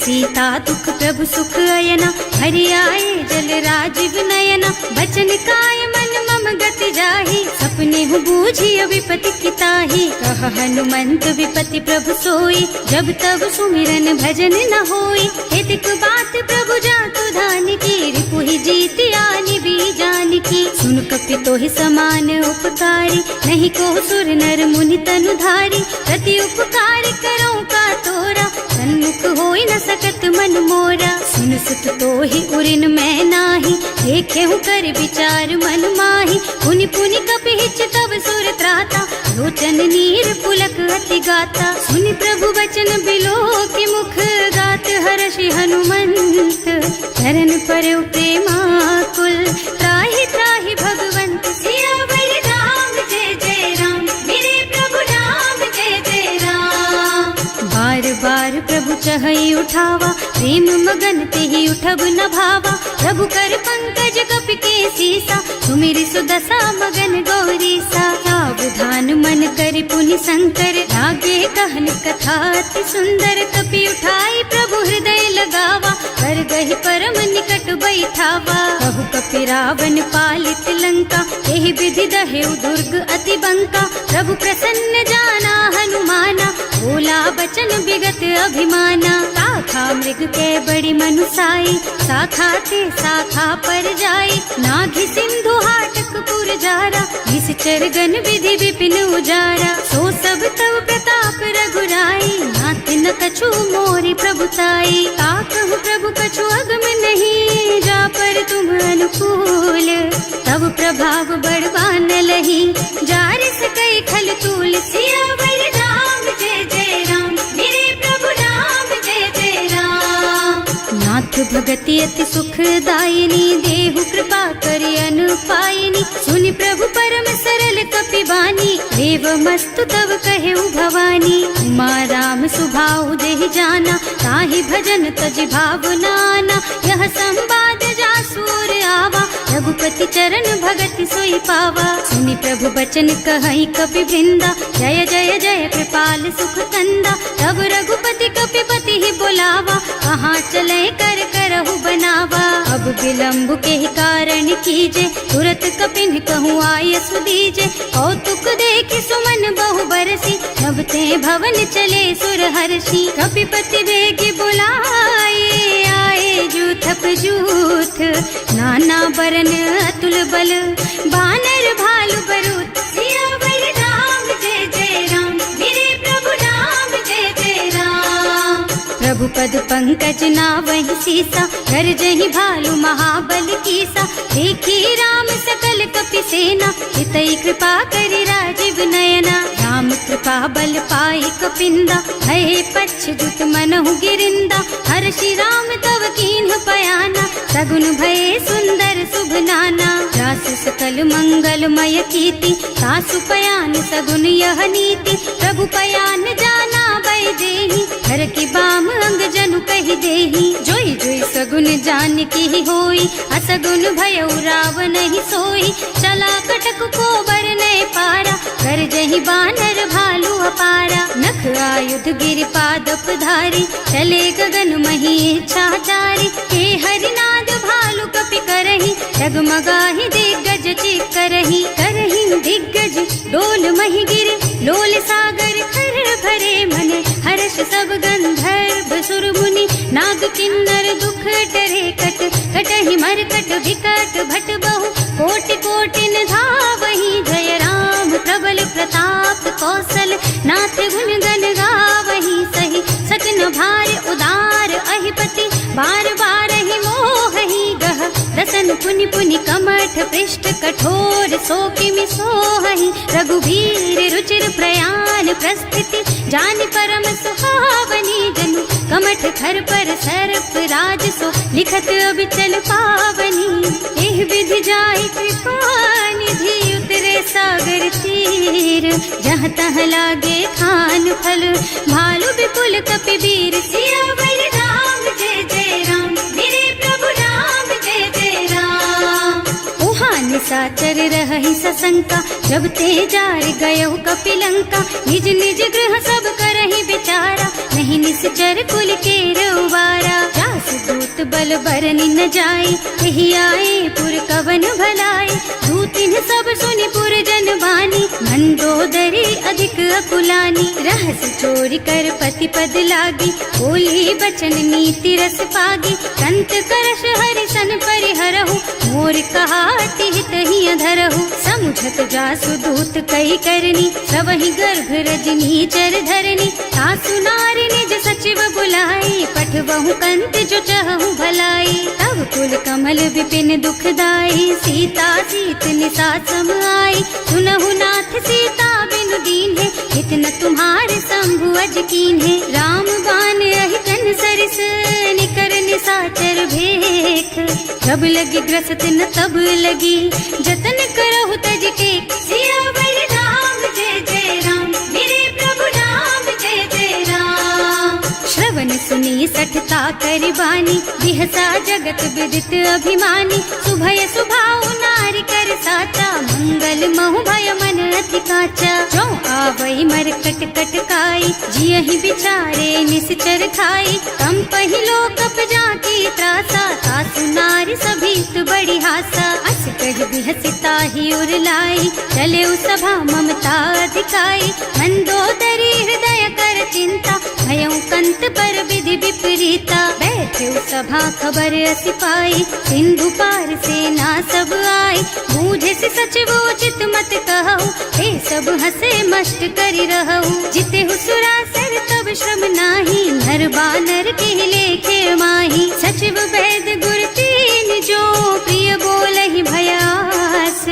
A: सीता दुख प्रभु सुख अयना, हरि आए जल राजीव नयना। बचन काय मन मम गति जाहि, सपने हूँ बूझिय विपति किताहि। कह हनुमंत विपति प्रभु सोई, जब तब सुमिरन भजन न होई। हेतिक बात प्रभु जातु धान की, रिपुहि जीति आनि बीजान की। सुन कपि तोहि समान उपकारी, नहीं को सुर नर मुनि तनु धारी। प्रति उपकार करो का तोरा, सन्मुख होई न सकत मन मोरा। सुन सुत तोहि उरिन मैं नाही, देखे हूँ कर विचार मन माही। पुनि पुनि कपि हिच तब सुर त्राता, लोचन नीर पुलक अति गाता। सुनि प्रभु बचन बिलो की मुख, गात हर्षि हनुमंत। चरण परउ प्रेमाकुल, त्राहि त्राहि भगवंत। सियावर राम जय जय राम, मेरे प्रभु राम जय जय राम। बार बार प्रभु चहई उठावा, प्रेम मगन तेहि उठब न भावा। प्रभु कर पंकज कपि के सीसा, सुमिरि सुदशा मगन गौरीसा। सावधान मन करि पुनि शंकर, लागे कहन कथा अति सुंदर। कपि उठाई प्रभु हृदय लगावा, कर गहि परम निकट बैठावा। कहु कपि रावण पालित लंका, एहि विधि दहेउ दुर्ग अति बंका। प्रभु प्रसन्न जाना हनुमाना, बोला बचन विगत अभिमाना। शाखा मृग के बड़ी मनुसाई, शाखा ते शाखा पर जाई। नाघि सिंधु हाटक पुर जारा, निश्चर गण विधि विपिन उजारा। सो सब तव प्रताप रघुराई, नाथ न कछु मोरि प्रभुताई। ताकहु प्रभु कछु अगम नहीं, जा पर तुम अनुकूल। तब प्रभाव बड़बान लही, जार सकई खल तूल। सियावर राम जय जय राम, मेरे प्रभु राम जय जय राम। नाथ भगति अति सुखदायिनी, देहु कृपा करि अनुपायिनी। सुनि प्रभु परम सरल कपि बानी, देव मस्तु तब कहेउ भवानी। उमा राम सुभाउ देहि जाना, ताहि भजन तज भावनाना। यह संवाद जासुर आवा, रघुपति चरण भगति सोई पावा। सुनि प्रभु बचन कहई कपि वृंदा, जय जय जय कृपाल सुख कंदा। तब रघुपति कपि पति ही बोलावा, कहाँ चले कर करहु बनावा। अब विलम्ब के ही कारण कीजे, तुरत कपिन कहूँ आय सुदीजे। कौतुक देखि सुमन बहु बरसी, नभ ते भवन चले सुर हर्षि। कपिपति बेगी बुलाए, आए जूथप जूथ। नाना बरन अतुल बल, बानर भालु बरूथ। सियावर राम जय जय राम, मेरे प्रभु राम जय जय राम। प्रभु पद पंकज नावहि सीसा, गरजहि भालु महाबल कीसा। देखी राम सकल कपि सेना, हितई कृपा करि राजीव नयना। राम कृपा बल पाई कपिंदा, भये पच्छजुत मनहु गिरिंदा। हर्षि राम तव कीन्ह पयाना, सगुन भये सुंदर शुभ नाना। रास सकल मंगलमय कीर्ति, सासु पयान सगुन यह नीति। प्रभु पयान जाना भय देहि, हर की बाम अंग जनु कहि देहि। जोई जोई सगुन जान की होई, असगुन भयउ रावण ही सोई। चला कटक को बरनै पारा, कर जहि बानर भालु अपारा। नख आयुध गिर पादप धारी, चले गगन मही इच्छाचारी। हे हरिनाद भालु कपि करहि, डगमगाहि दिग्गज चित करहि। करहि दिग्गज डोल मही गिर, लोल सागर खर भरे मन। हर्ष सब गंधर्व सुर मुनि, नाग किन्नर दुख डरे कट। कटहि मरकट विकट भट बहु, कोटि कोटिन धावहि। जय राम प्रबल प्रताप कौशल, नाथ गुण गण गावहि सही। सकन भार उदार अहिपति, बार बार ही मोहहि गह। रसन पुनि पुनि कमठ पृष्ठ, कठोर सो किमि सोहहि। रघुवीर रुचिर प्रयाण प्रस्थिति, जानि परम सुहावनी। जनु कमठ खर पर सर्प राज सो, लिखत अबिचल पावनी। एह विधि जाय कृपा निधि, उतरे सागर तीर। जहाँ तहाँ लागे खान फल, भालु विपुल कपि वीर। सियावर राम जय जय राम, मेरे प्रभु राम जय जय राम। उहाँ निशाचर रहहि सशंका, जब ते जार गयहु कपि लंका। निज निज गृह सब करहि विचारा, नहीं निश्चर कुल के रउवारा। छल बरनी न जाए, यही आए पुर कवन भलाई। दूतिन सब सुनि पुर जन बानी, मंदोदरी अधिक अकुलानी। रहस्य चोरी कर पति पद लागी, बोली बचन नीति रस पागी। कंत करश हरिसन परिहरहु, मोर कहाति हित ही अधरहु। समुझत जासु दूत कई करनी, सबहि गर्भ रजनी चर धरनी। सासु नारी निज सचिव बुलाई, पठबहु कंत जो चहु भलाई। तब कुल कमल विपिन दुखदाई, सीता सीत निसा सम आई। सुनहु नाथ सीता बिनु दीन है, इतना तुम्हारे शंभु अज कीन है। राम बान अहितन सरिस, निकर निसाचर भेख। जब लगी ग्रसत न तब लगी, जतन करहु तज टेक। सियावर राम जय जय राम, मेरे प्रभु राम जय जय राम। श्रवण सुनी सठता करि बानी, बिहसा जगत विदित अभिमानी। सुभय सुभाउ नारी कर साचा, मंगल महु भय मन अति काचा। जो आवई मर कट कट काई, जियहि बिचारे निश्चर खाई। कम पहिलो कप जाकी त्रासा, सासु नारी सभीत बड़ी हासा। अस कह बिहसिता ही उरलाई, चले सभा ममता अधिकाई। मंदोदरी हृदय कर चिंता, भयउ कंत पर विधि विपरीता। बैठे सभा खबर असी पाई, सिंधु पार सेना सब आई। बूझे से सचिवो चित मत कहु, हे सब हसे मस्त करि रहु। जिते सुरासर तब श्रम नाही, नर बानर के लेखे माही। सचिव वैद गुर तीन जो, प्रिय बोलहि भयास।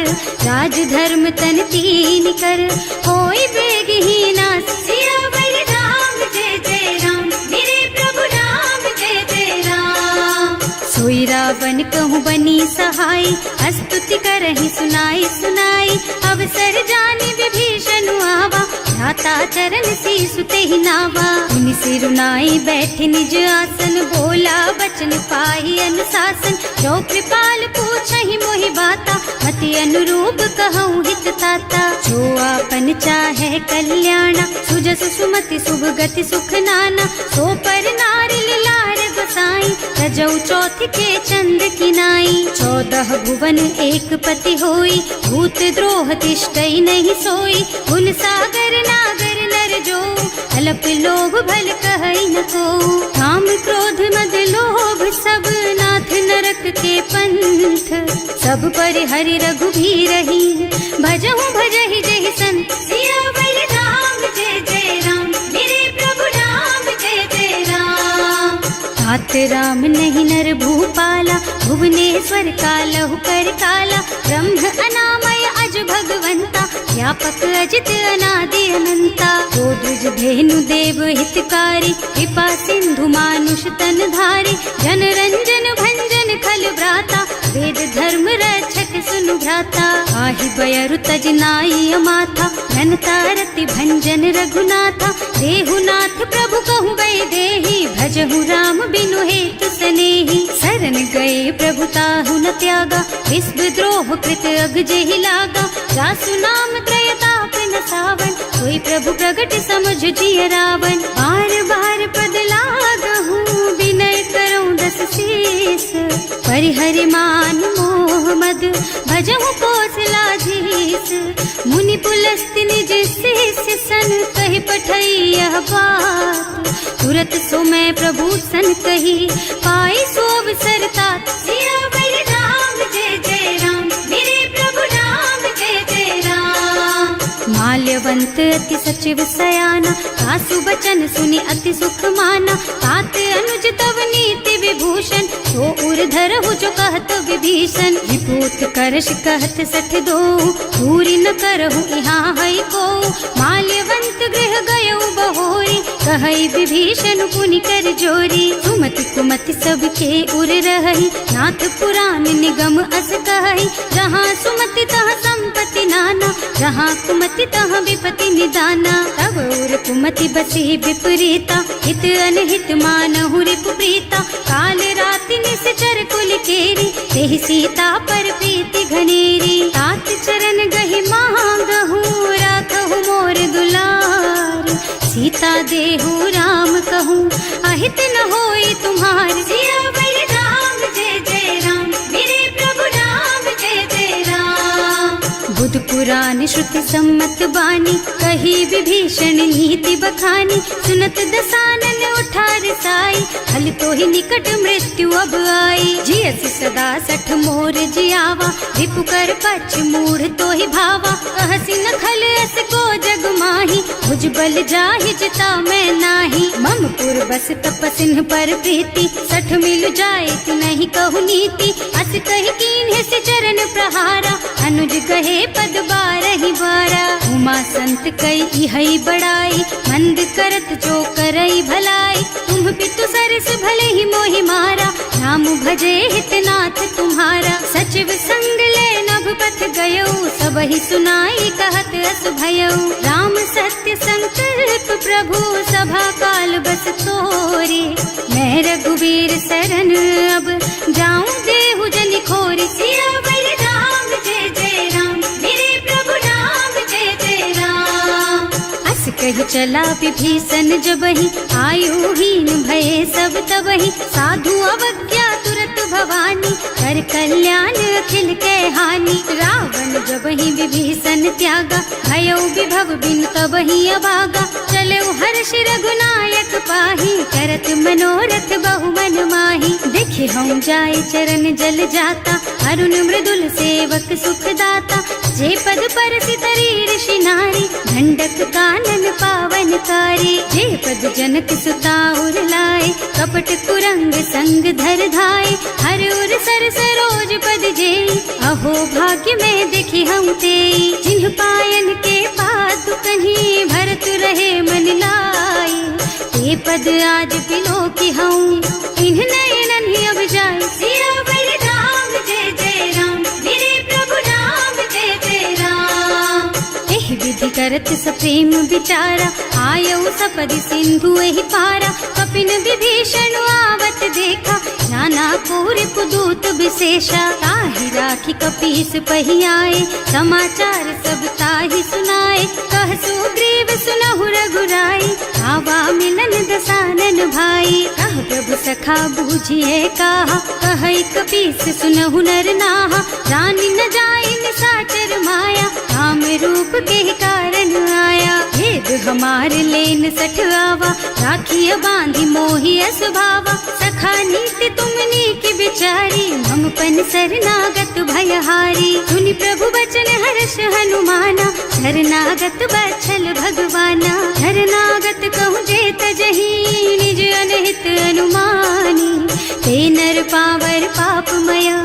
A: राज धर्म तन तीन कर, होई बेगहीना। सियावर राम जय जय राम, मेरे प्रभु राम जय जय राम। सोई रावण कहूँ बनी सहाय, स्तुति करहि सुनाई सुनाई। अवसर जानी विभीषण आवा, भ्राता चरण शीसु तेहि नावा। मुनि सिरुनाई बैठे निज आसन, बोला बचन पाहि अनुशासन। जो कृपाल पूछहि मोहि बाता, मति अनुरूप कहूँ हित ताता। जो आपन चाहे कल्याणा, सुजस सुमति शुभ गति सुख नाना। सो पर नारी लार गोसाई, रजौ चौथ के चंद किनाई। 14 भुवन एक पति होई, भूत द्रोह तिष्ठई नहीं सोई। गुण सागर नागर नर जो, अल्प लोभ भल कहई न को। काम क्रोध मद लोभ सब, नाथ नरक के पंथ। सब पर हरि रघुबीरहि, भजहु भजहि जहि संत। सियावर राम जय जय राम, मेरे प्रभु राम जय जय राम। तात राम नहीं नर भूपाला, भुवनेश्वर कालहु कर काला। ब्रह्म अनामय अज भगवंता, व्यापक अजित अनादि अनंता। गोद्विज धेनु देव हितकारी, कृपा सिंधु मानुष तन धारी। जन रंजन भंजन खल भ्राता, वेद धर्म रक्षक सुनु भ्राता। आहि बयरु तज नाई माथा, घनता रति भंजन रघुनाथा। देहुनाथ प्रभु कहु गए देहि, भजहु राम बिनु हेतु सनेहि। शरण गए प्रभु ताहु न त्यागा, विश्व द्रोह कृत अग जेहि लागा। जासु नाम त्रयताप न सावन, कोई प्रभु प्रगट समझ जिय रावण। बार बार पद लागहु, विनय करऊं दस शीस। परिहरि मान मोह मद, भजहु कौशलाधीश। मुनि पुलस्त्य निज शिष्य सन, कहि पठई यह बात। तुरत सो मैं प्रभु सन कही, पाई सो अवसर तात। सियावर राम जय जय राम, मेरे प्रभु राम जय जय राम। माल्यवंत अति सचिव सयाना, सासु बचन सुनि अति सुख माना। तात अनुज तव नीति विभूषण, सो उर धरहु जो कहत विभीषण। विभूत करश कहत सठ दो, पूरी न करहु यहाँ है को। माल्यवंत गृह गयउ बहोरी, कहई विभीषण पुनि कर जोरी। सुमति कुमति सबके उर रही, नाथ पुराण निगम अस कहई। जहाँ सुमति तहाँ संपत्ति नाना, जहाँ कुमति तहाँ विपति निदाना। तब उर कुमति बसी विपरीता, हित अनहित मानहु रिपु प्रीता। काल राति निश्चर कुल केरी, तेहि सीता पर प्रीति घनेरी। तात चरण गहि मांगहु, राखहु मोर दुलार। सीता देहु राम कहूँ, अहित न होई तुम्हार। सियावर राम पुराण श्रुति सम्मत बानी, कही विभीषण नीति बखानी। सुनत दसानन उठा रसाई, हल तो ही निकट मृत्यु अब आई। जियसि सदा सठ मोर जियावा, रिपु कर पछ मूढ़ तो ही भावा। कहसी न खल अस को जग माही, भुज बल जाहि जिता मैं नाही। मम पुर बस तपसिन्ह पर प्रीति, सठ मिल जाए ति नहीं कहु नीति। अस कहि कीन्ह से चरण प्रहारा, अनुज कहे पद बारहि बारा। उमा संत कई इहै बड़ाई, मंद करत जो करई भलाई। तुम पितु सरस भले ही मोहि मारा, नाम भजे हितनाथ तुम्हारा। सचिव संग ले नभ पथ गयो, सबहि सुनाई कहत अस भयो। राम सत्य संकल्प प्रभु, सभा काल बस तोरे। मैं रघुवीर सरन अब, जाऊं देहु जनि खोरि। सियावर राम जय जय राम, मेरे प्रभु राम जय जय राम। अस कहि चला विभीषण जबहि, आयुहीन भये सब तबहि। साधु अवज्ञा तुरत भवानी, कर कल्याण अखिल के हानि। रावण जबहि विभीषण त्यागा, भयो विभव बिनु तबहि अभागा। चलऊ हर्ष रघुनायक पाहि, करत मनोरथ बहु मन माहि। देखे हम जाय चरण जल जाता, अरुण मृदुल सेवक सुख दाता। जे पद परसि तरी ऋषि नारी, दंडक कानन पावन कारी। जे पद जनक सुता उर लाए, कपट कुरंग संग धर धाय। हर उर सर सरोज पद जेई, अहो भाग्य में देखी हम तेई। जिन्ह पायन के पातु कन्ही, भरत रहे मन लाई। ते पद आज बिलो की हूँ, इन्ह नयनन ही अब जाए। सियावर राम जय जय राम, मेरे प्रभु राम जय जय राम। एह विधि करत सप्रेम विचारा, आयऊ सपदि सिंधु एहि पारा। कपिन विभीषण आवत देखा, नाना पूर पुदूत विशेषा। ताहि राखी कपीस पहि आए, समाचार सब ताहि सुनाए। कह सुग्रीव सुनहु रघुराई, आवा मिलन दसानन भाई। कह प्रभु सखा बूझिए कहा, कहै कपीस सुनहु नर नाहा। जानि न जाय निशाचर माया, काम रूप के कारण आया। भेद हमार लेन सठ आवा, राखिय बांधि मोहि स्वभावा। सखा नीति तुमनी की बिचारी, मम पन शरणागत भयहारी। सुनि प्रभु बचन हर्ष हनुमाना, शरणागत बछल भगवाना। शरणागत कहूँ जे तजहि, निज अनहित अनुमानी। ते नर पावर पापमया,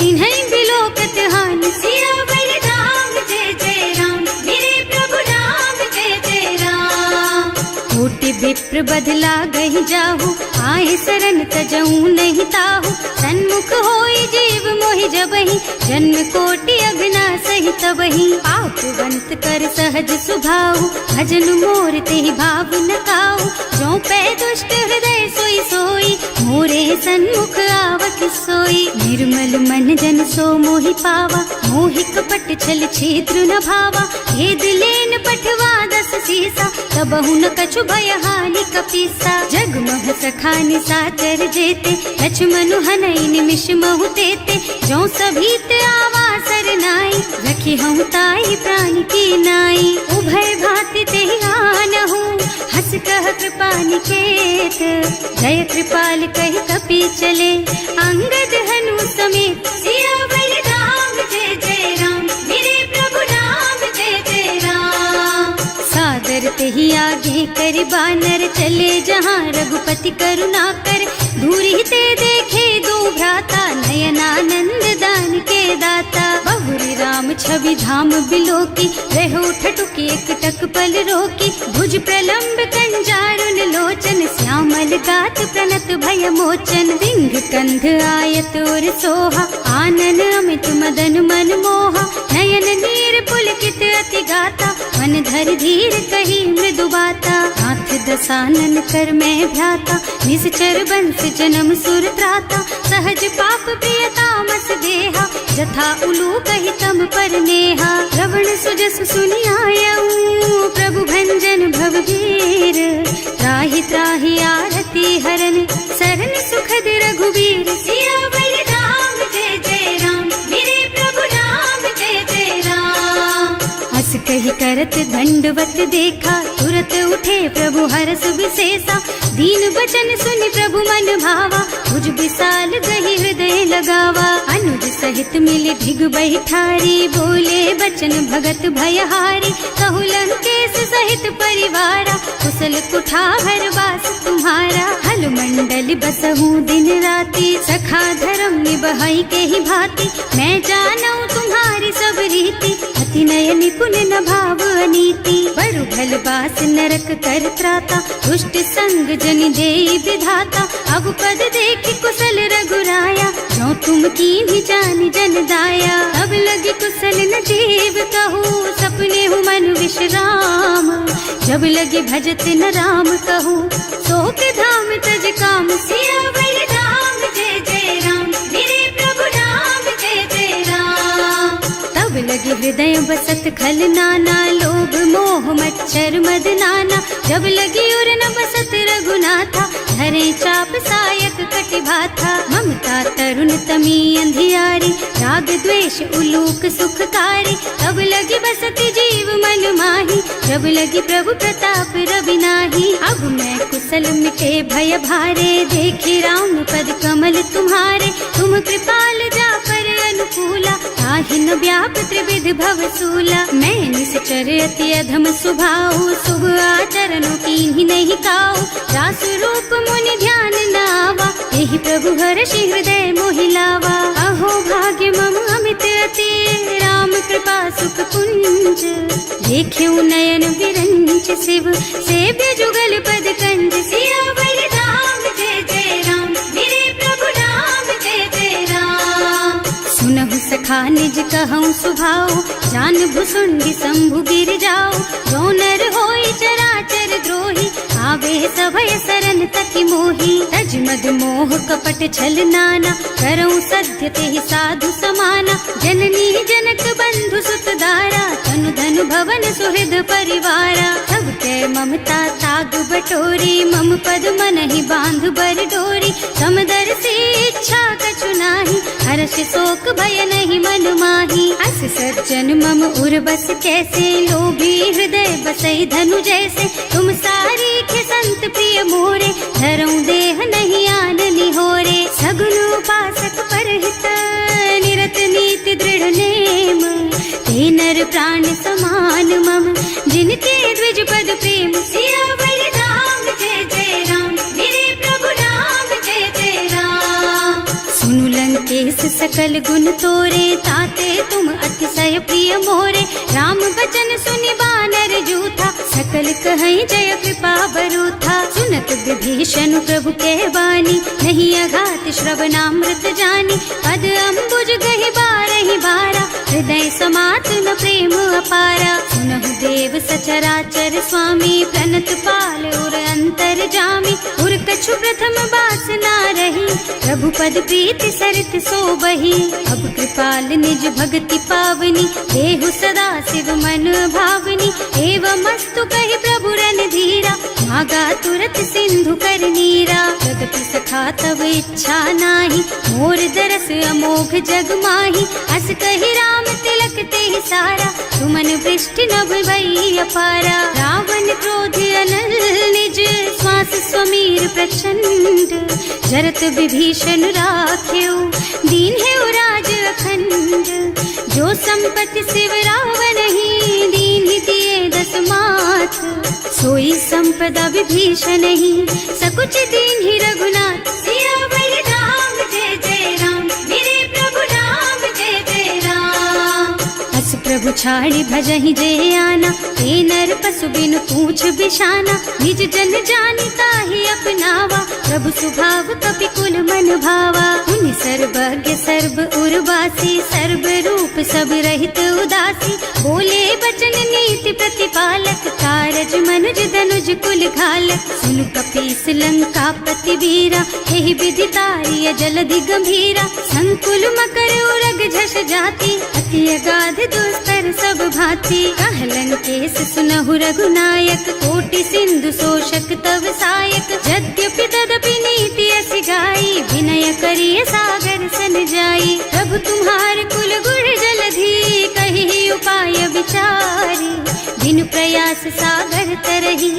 A: इन्है बिलोकत हानि। सियावर राम जय जय राम, मेरे प्रभु राम जय जय राम। कोटि विप्र बदला गहि जाहु, आए शरण तजऊ नहीं ताहु। सन्मुख होई जीव मोहि जबहि, जन्म कोटि अगना सहि तबहि। पापवंत कर सहज सुभाहु, भजन मोर तेहि भाव न काहु। जो पै दुष्ट हृदय सोई सोई, मोरे सन्मुख आवत सोई। निर्मल मन जन सो मोहि पावा, मोहि कपट छल छिद्र न भावा। भेद लेन पठवा दस सीसा, तबहु न कछु भय हानि कपीसा। जगमह सखा निशाचर जेते, लक्ष्मनु हनई निमिष महु तेते। जो सभीत आवा सरनाई, रखी हम ताई प्राण की नाई। उभय भांति तेहि आनहु, हस कह कृपा निकेत। जय कृपाल कहि कपि चले, अंगद हनु समेत। सियावर राम जय जय राम, मेरे प्रभु राम जय जय राम। सादर तेहि आगे कर बानर, चले जहाँ रघुपति करुणा कर। दूरी ते देखे दो भ्राता, नयनानंद दान के दाता। बहुरी राम छवि धाम बिलोकी, रहो ठटुकी एक टक पल रोकी। भुज प्रलंब कंजारुन लोचन, श्यामल गात प्रणत भय मोचन। सिंह कंध आयत और सोहा, आनन अमित मदन मन मोहा। नयन नीर पुलकित अति गाता, मन धर धीर कही मृदु बाता। नाथ दसानन कर मैं भ्राता, निश्चर बंस जन्म सुर त्राता। सहज पाप प्रियतामस देहा, जथा उलू कहि तम पर नेहा। श्रवण सुजस सुनि आयऊ, प्रभु भंजन भवभीर। त्राहि त्राहि आरती हरन, सरन सुखद रघुवीर। सियावर राम जय जय राम, मेरे प्रभु राम जय जय राम। करत दंडवत देखा, तुरत उठे प्रभु हरस विशेषा। दीन बचन सुनि प्रभु मन भावा, तुझ विशाल गही हृदय लगावा। अनुज सहित मिले ढिग बैठारी, बोले बचन भगत भयहारी। कहु लंकेश सहित परिवारा, कुशल कुठार वास तुम्हारा। हल मंडल बसहु दिन राति, सखा धर्म निबहाई के ही भांति। मैं जानऊ तुम्हारी सब रीति, अति नय निपुण न भाव अनीति। बरु भल बास नरक कर त्राता, दुष्ट संग जन देई विधाता। अब पद देखि कुशल रघुराया, जो तुम कीन्ही जान जन दाया। अब लगी कुशल न जीव कहू, सपने हूँ मन विश्राम। जब लगी भजत न राम कहूँ, सोक धाम तज काम। सियावर राम जय जय राम, मेरे प्रभु राम जय जय राम। तब लगी हृदय बसत खल नाना, लोभ मोह मच्छर मद नाना। जब लगी उर न बसत रघुनाथा, धरे चाप सायक कटिभाथा। ममता तरुण तमी अंधियारी, राग द्वेष उलूक सुखकारी। तब लगी बसती जीव मन माही, जब लगी प्रभु प्रताप रवि नाही। अब मैं कुशल मिटे भय भारे, देखे राम पद कमल तुम्हारे। तुम कृपाल जा पर अनुकूला, ताहि न व्याप त्रिविध भव सूला। मैं निश्चर अति अधम स्वभाव, शुभ आचरणों कीन्ही नहीं काऊ। रास रूप मुनि ध्यान न आवा, यही प्रभु हर्षि हृदय मोहि लावा। अहो भाग्य मम अमित अति, राम कृपा सुख कुंज। देख्यऊ नयन विरंच शिव, सेव्य जुगल पद कंज। सियावर राम जय जय राम, मेरे प्रभु राम जय जय राम। सुनहु सखा निज कहऊँ सुभाऊ, जान भुसुंडी शंभु गिर जाओ। जो नर होई चराचर द्रोही, आवे सभय सरन तति मोही। तज मद मोह कपट छल नाना, करऊँ सत्य तेहि साधु समाना। जननी जनक बंधु सुत दारा, तनु धनु भवन सुहृद परिवारा। तब कै ममता ताग बटोरी, मम पद मनहि बांध बर डोरी। समदर्शी इच्छा कछु नाही, हर्ष शोक भय नहीं मन माही। अस सज्जन मम उर बस कैसे, लोभी हृदय बसई धनु जैसे। तुम सारी खे संत प्रिय मोरे, धरऊँ देह नहीं आन निहोरे। सगुन उपासक परहित, निरत नीति दृढ़ नेम। ते नर प्राण समान मम, जिनके द्विज पद प्रेम। सियावर राम जय जय राम, मेरे प्रभु राम जय जय राम। सुनु लंकेश सकल गुण तोरे, ताते तुम अतिशय प्रिय मोरे। राम बचन सुनि बानर जूथा, सकल कहई जय कृपा बरूथा। सुनत विभीषण प्रभु के बानी, नहीं अघात श्रवणामृत जानी। पद अम्बुज गहि बारहि बारा, हृदय समात न प्रेम अपारा। सुनहु देव सचराचर स्वामी, प्रणत पाल उर अंतर जामी। उर कछु प्रथम बास ना रही, प्रभु पद प्रीति सरित सोबही। अब कृपाल निज भगति पावनी, देहु सदा शिव मन भावनी। एवं मस्तु कहि प्रभु रन धीरा, मागा तुरत सिंधु कर नीरा। जगति सखा तब इच्छा नाही, मोर दरस अमोघ जग माही। अस कहि राम तिलक तेहि सारा, तुमन वृष्टि नभ भई अपारा। रावण क्रोध अनल निज, श्वास स्वमीर प्रचंड। जरत विभीषण राख्यो, दीन है राज अखंड। जो संपत्ति शिव रावण ही, दीन ही दिए दस माथ। सोई संपदा विभीषण ही, सकुच दीन ही रघुनाथ। सियावर राम जय जय राम, मेरे प्रभु राम जय जय राम। अस प्रभु छाड़ी भजहि जय आना, ते नर पशु बिनु पूछ बिशाना। निज जन जानि ताहि अपनावा, प्रभु स्वभाव कपि कुल मन भावा। उनि सर्वज्ञ सर्व उर्वासी, सर्व रूप सब रहित उदासी। बोले बचन नीति प्रतिपालक, कारज मनुज धनुज कुल घालक। सुनु कपीस लंका पति वीरा, यही विधि तारिय जलधि गंभीरा। संकुल मकर उरग झष जाति, अति अगाध दुस्तर सब भांति। कह लंकेश सुनहु रघुनायक, कोटि सिंधु शोषक तव सायक। यद्यपि तदपि नीति अस गाई, विनय करिय सागर सन जाई। प्रभु तुम्हार कुल गुण जलधि, कहि उपाय विचारी। प्रयास सागर तरही,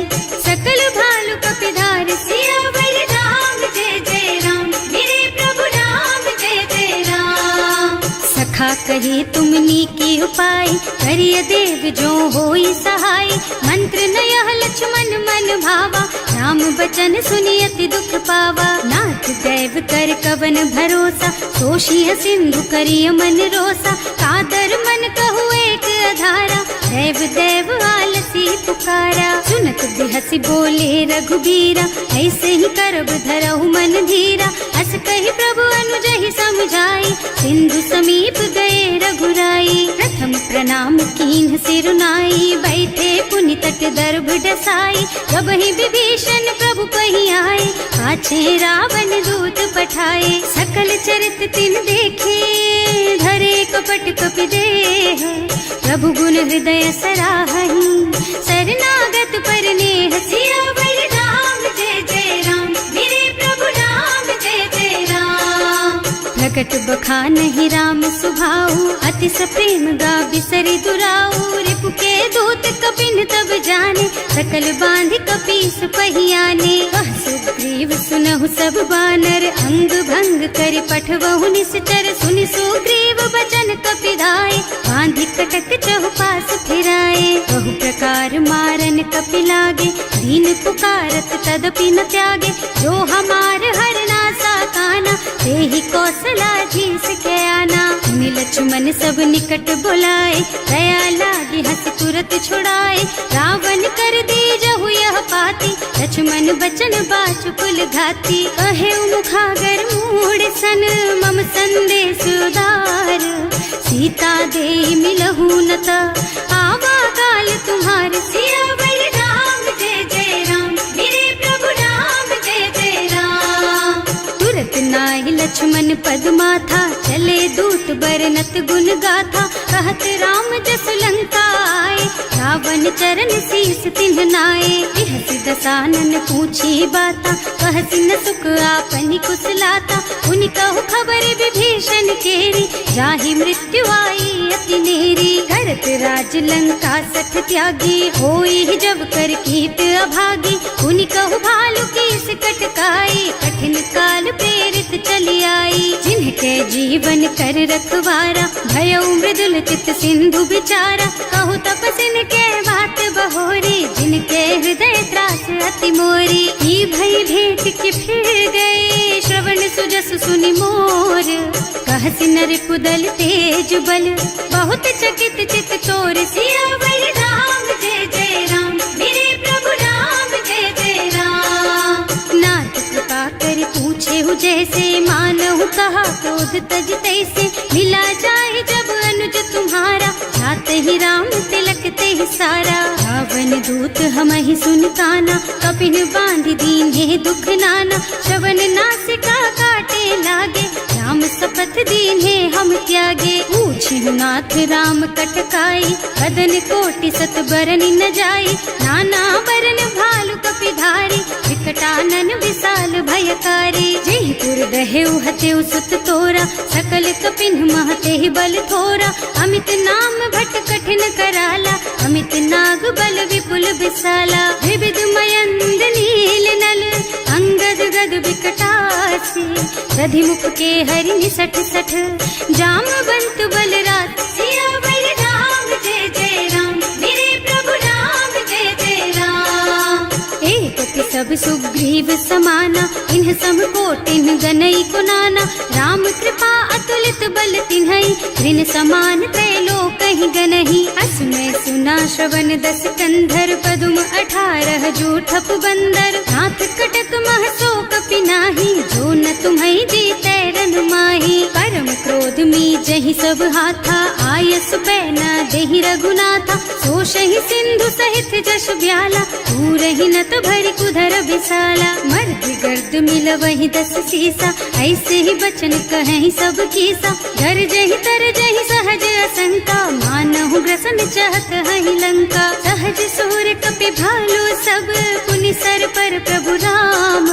A: सकल भालु कपिधार सियावर राम जय जय राम, मेरे प्रभु राम जय जय राम। सखा कहे तुमनी की उपाय, करिय देव जो होई सहाय, मंत्र न यह लक्ष्मण मन भावा, राम बचन सुनि अति दुख पावा। नाथ दैव कर कवन भरोसा, सोषिय सिंधु करिय मन रोसा, कादर मन कहु एक अधारा, देव देव आलसी पुकारा। सुनत बिहसी बोले रघुबीरा, ऐसे ही करब धरहु मन धीरा, अस कही प्रभु अनुजहि समझाई, सिंधु समीप गए रघुराई। प्रथम प्रणाम कीन्ह सिरुनाई, बैठे पुनि तट दर्भ डसाई, जब ही विभीषण प्रभु पही आए, पाछे रावण दूत पठाए। सकल चरित तिन देखे, धरे कपट कपि देह, प्रभु गुण हृदय सराहहि, शरणागत पर नेह। सियावर राम जय जय राम, मेरे प्रभु राम जय जय राम। प्रकट बखानहि राम सुभाऊ, अति सप्रेम गा बिसरि दुराऊ, रिपु के दूत कपिन तब जाने, सकल बांध कपीस पहियाने। कह सुग्रीव सुनहु सब बानर, अंग भंग करि पठवहु निश्चर, सुनि सुग्रीव बचन कपिधाय, बांधि कटक चहुपास फिराए। बहु प्रकार मारन कपि लागे, दीन पुकारत तदपि न त्यागे, जो हमार हरना सा काना, तेहि कौशलाधीश के आना। मुनि लक्ष्मण सब निकट बुलाए, दया लागी हंस तुरत छुड़ाए, रावण कर दीजहु यह पाती, लक्ष्मण बचन बाचु कुल घाती। कहे मुखागर मूढ़ सन, मम संदेश उदार, सीता दे मिलहु न त, आवा काल तुम्हार। सियावर राम जय जय राम, मेरे प्रभु राम जय जय राम। तुरत नाहि लक्ष्मण पद माथा, चले दूत बरनत गुण गाथा, कहत राम जस लंका आए, रावण चरण शीस तिन्ह नाए। बिहसि दसानन पूछी बाता, कहसि न सुख आपनि कुशलाता, उनि कहु खबर विभीषण केरी, जाहि मृत्यु आई अति नेरी। करत राज लंका सठ त्यागी, होई जब कर कीट अभागी, उनि कहु भालु कीस कटकाई, कठिन काल प्रेरित चली आई। जिनके जीवन कर रखवारा, भयउ मृदुल चित सिंधु बिचारा, कहु तपसिन के बात बहोरी, जिनके हृदय त्रास अति मोरी। ई भई भेंट के फिर गए, श्रवण सुजस सुनि मोर, कहसि नर कुदल तेज बल, बहुत चकित चित तोर। सियावर राम जय जय राम, मेरे प्रभु राम जय जय राम। नाथ कृपा कर पूछे हु जैसे, मानहु कहा क्रोध तज तैसे, मिला जाए जब अनुज तुम्हारा, जात ही राम तिलक ते सारा। रावण दूत हमहि सुन काना, कपिन बांध दीन्हे दुख नाना, श्रवण नासिका काटे लागे, राम शपथ दीन्हे हम त्यागे। पूछिहु नाथ राम कटकाई, बदन कोटि सत बरन न जाई, नाना बरन भालु कपिधारी, विकटानन विशाल भयकारी। जेहि पुर दहेउ हतेउ सुत तोरा, सकल कपिन महते बल थोरा, अमित नाम भट कठिन कराला, अमित नाग बल विपुल विशाला। विविध मयंद नील नल, अंगद गद विकटासी, दधिमुख के हरि निसठ सठ, जामवंत बलराज। सियावर राम जय जय राम, मेरे प्रभु राम जय जय राम। एक सब सुग्रीव समाना, इन्ह सम कोटिन गनई कुनाना, राम कृपा अतुलित बल तिन्हई, ऋण समान त्रैलोकहि गनहि। असमय सुना श्रवण दस कंधर, पदुम 18 जूठप बंदर, नाथ कटक मह सो कपि नाही, जो न तुम्हई जीतै रन माही। परम क्रोध मी जहि सब हाथा, आयस पैना देहि रघुनाथा, सोषहि सिंधु सहित जश ब्याला, पूरहि नत भरि कुधर विशाला। मर्द गर्द मिलवहि 10 सीसा, ऐसे ही बचन कहें सब कीसा, गरजहि तरजहि सहज असंका, मानहु ग्रसन चाहत हहि लंका। सहज सूर कपि भालु सब, पुनि सर पर प्रभु राम,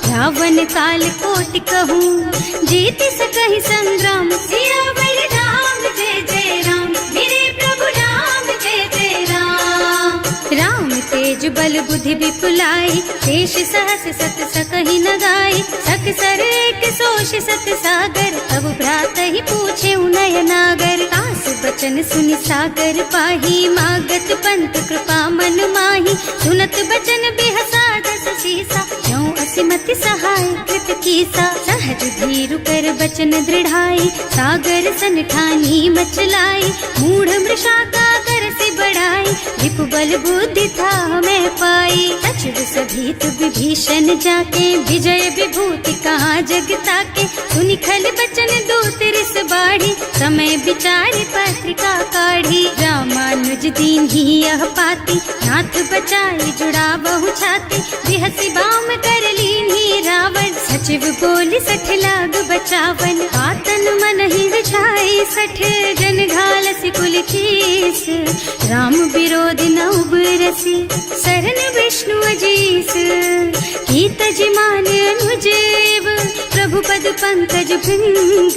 A: रावण काल कोटि कहूँ, जीत सकहि संग्राम। सियावर राम जय जय राम, मेरे प्रभु राम जय जय राम। बल बुद्धि विपुलाई, शेष सहस सत सकहि न गाय, सक सर एक सोष सत सागर, तब भ्रात ही पूछे उनय नागर, तास बचन सुनि सागर पाही, मागत पंत कृपा मन माही, सुनत बचन बिहसा दस शीसा, ज्यों असिमति सहाय कृत कीसा, सहज धीरु कर बचन दृढ़ाई, सागर सन ठानी मचलाई, मूढ़ मृषा का कर से बढ़ाई, विपु बल बुद्धि था मैं पाई, सचिव सभीत विभीषण जाके, विजय विभूति कहाँ जग ताके, सुनि खल बचन दूत रिस बाढ़ी, समय विचारि पत्रिका काढ़ी, रामानुज दीन ही यह पाती, नाथ बचाई जुड़ा बहु छाती, बिहसी बाम कर लीन्ही रावण, सचिव बोली सठ लाग बचावन, आतन मन ही विछाई सठ, जन घालसी कुल कीस, राम विरोध न उबरसी, सरन विष्णु अजीस, कीत जिमान अनुजेव, प्रभु पद पंकज भृंग,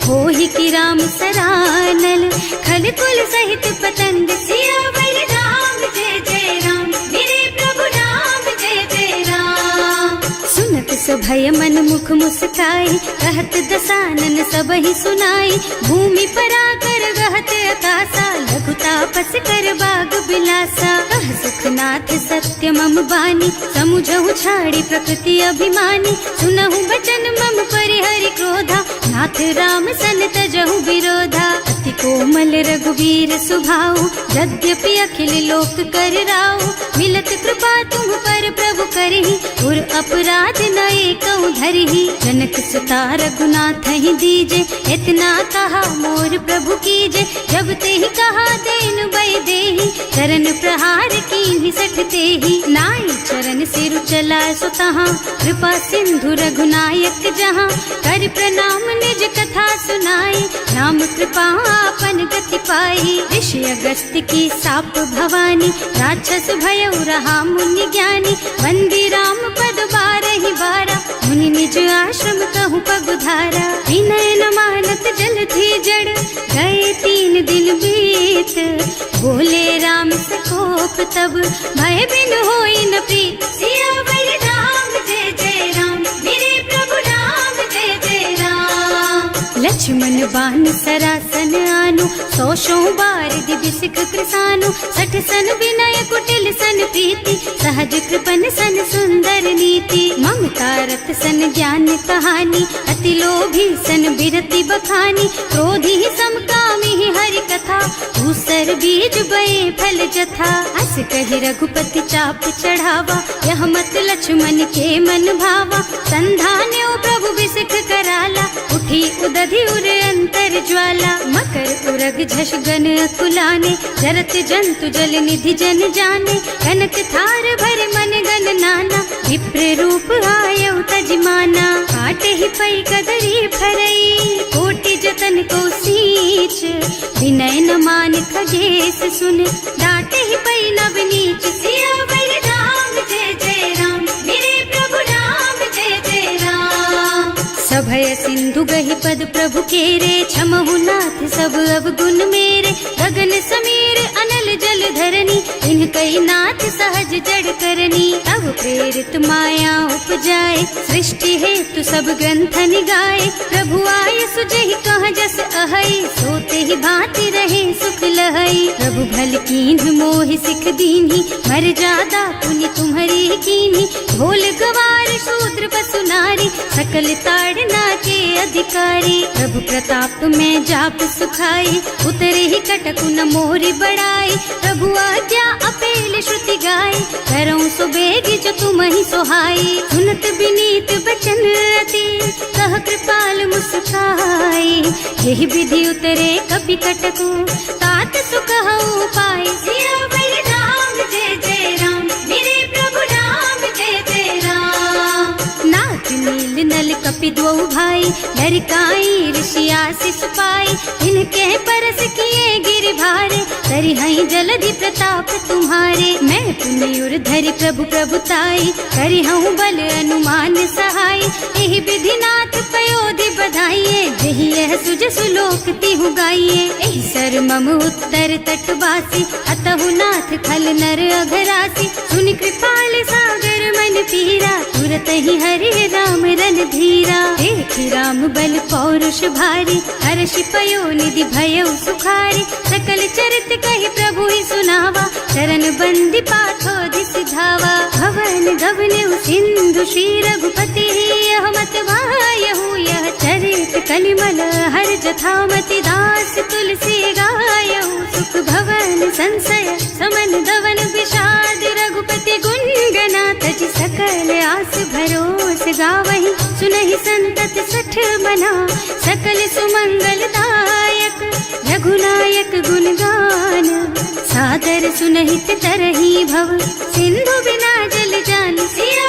A: होहि की राम सरानल, खल कुल सहित पतंग, सियावर राम जय जय राम, मेरे प्रभु राम जय जय राम, सुनत सभय मन मुख मुस्काई, कहत दसानन सबहि सुनाई, भूमि पराकर गहत अकासा, लघु तापस कर बाग बिलासा, कह सुखनाथ सत्य मम बानी, समुझहु छाड़ी प्रकृति अभिमानी, सुनहु बचन मम परिहरि क्रोधा, नाथ राम सन तजहु विरोधा, अति कोमल रघुवीर सुभाऊ, यद्यपि अखिल लोक कर राऊ, मिलत कृपा तुम पर प्रभु करहि, उर अपराध न एकौ धरहि, जनक सुता रघुनाथ ही दीजे, इतना कहा मोर प्रभु कीजे, जब ते ही कहा देन बई देहि, चरण प्रहार कीन्हि सठ तेहि, नाई चरण सिरु चला सो तहाँ, कृपा सिंधु रघुनायक जहाँ, कर प्रणाम निज कथा सुनाई, राम कृपा आपन गति पाई, ऋषि अगस्त्य की साप भवानी, राक्षस भयउ रहा मुनि ज्ञानी, वंदी राम पद बारहि बारा, मुनि निज आश्रम कहूँ पगुधारा, विनय न मानत जल थी जड़, गए 3 दिन बीत, बोले राम सकोप तब, भय बिन होई न प्रीत, सियावर राम जय जय राम, मेरे प्रभु राम जय जय राम, लक्ष्मण बान सरासन आनु, 100 बार दिव्य सिख कृसानु, 60 सन विनय कुटिल सन प्रीति, सहज कृपन सन सुंदर नीति, ममता रत सन ज्ञान कहानी, अति लोभी सन बिरति बखानी, क्रोधी समकामी हरि कथा, दूसर बीज बये फल जथा, अस कहि रघुपति चाप चढ़ावा, यह मत लक्ष्मण के मन भावा, संधान्यो प्रभु बिसिख कराला, उठी उदधि उर अंतर ज्वाला, मकर उरग झष गन अकुलाने, जरत जंतु जल निधि जन जाने, कनक थार भर मन गन नाना, विप्र रूप आयउ तजमाना, काटे ही पई कदरी फरई, कोटि जतन को सींच, विनय न मान खगेश सुन, डांटे ही पई नव नीच, सियावर राम जय जय राम, मेरे प्रभु राम जय जय राम, सभय सिंधु गहि पद प्रभु केरे, क्षमहु नाथ सब अवगुण मेरे, गगन समीर अनल जल धरनी, इनकई नाथ सहज जड़ करनी, तब प्रेरित माया उपजाए, सृष्टि हेतु सब ग्रंथ निगाए, प्रभु आय सुजहि कह जस अहै, सोते ही भांति रहे सुख लहै, प्रभु भल कीन्ह मोहि सिख दीन्ही, मर जादा पुनि तुम्हरी कीन्ही, भोल गवार शूद्र पशु नारी, सकल ताड़ना के अधिकारी, प्रभु प्रताप में जाप सुखाई, उतरे ही कटकु न मोरी बड़ाई, प्रभु आज्ञा अपेल श्रुति गाय, करऊं सो बेग जो तुम ही सोहाई, सुनत विनीत बचन अति, कह कृपाल मुस्काई, यही विधि उतरे कपि कटकु, तात सुख हऊ पाई, सियावर राम जय जय राम, मेरे प्रभु राम जय जय राम, नाथ नील नल कपि द्वौ भाई, लरिकाई ऋषि आशीष पाई, इनके परस किए गिर भारे, तरिहई जलधि प्रताप तुम्हारे, मैं पुनि उर धरि प्रभु प्रभुताई, करिहऊँ बल अनुमान सहाय, एहि विधि नाथ पयो मोदि बधाइए, जही यह सुज सुलोक तिहु गाइए। एहि सर मम उत्तर तटवासी, अतहु नाथ खल नर अघरासी। सुनि कृपाल सागर मन पीरा, तुरत ही हरि राम रन धीरा। देखि राम बल पौरुष भारी, हर्षि पयो निधि भयउ सुखारी। सकल चरित कहि प्रभु ही सुनावा, चरण बंदी पाथो दिस धावा। भवन गगन सिंधु श्री रघुपति, यह मत वायहु यह चरित कलिमल हर जथामति। दास तुलसी गायहु, सुख भवन संशय समन दवन विषाद। रघुपति गुण गना तज सकल आस भरोस गावहि। सुनहि संतत सठ मना, सकल सुमंगल दायक। रघुनायक गुण गान, सादर सुनहित तरहि भव। सिंधु बिना जल जान सिया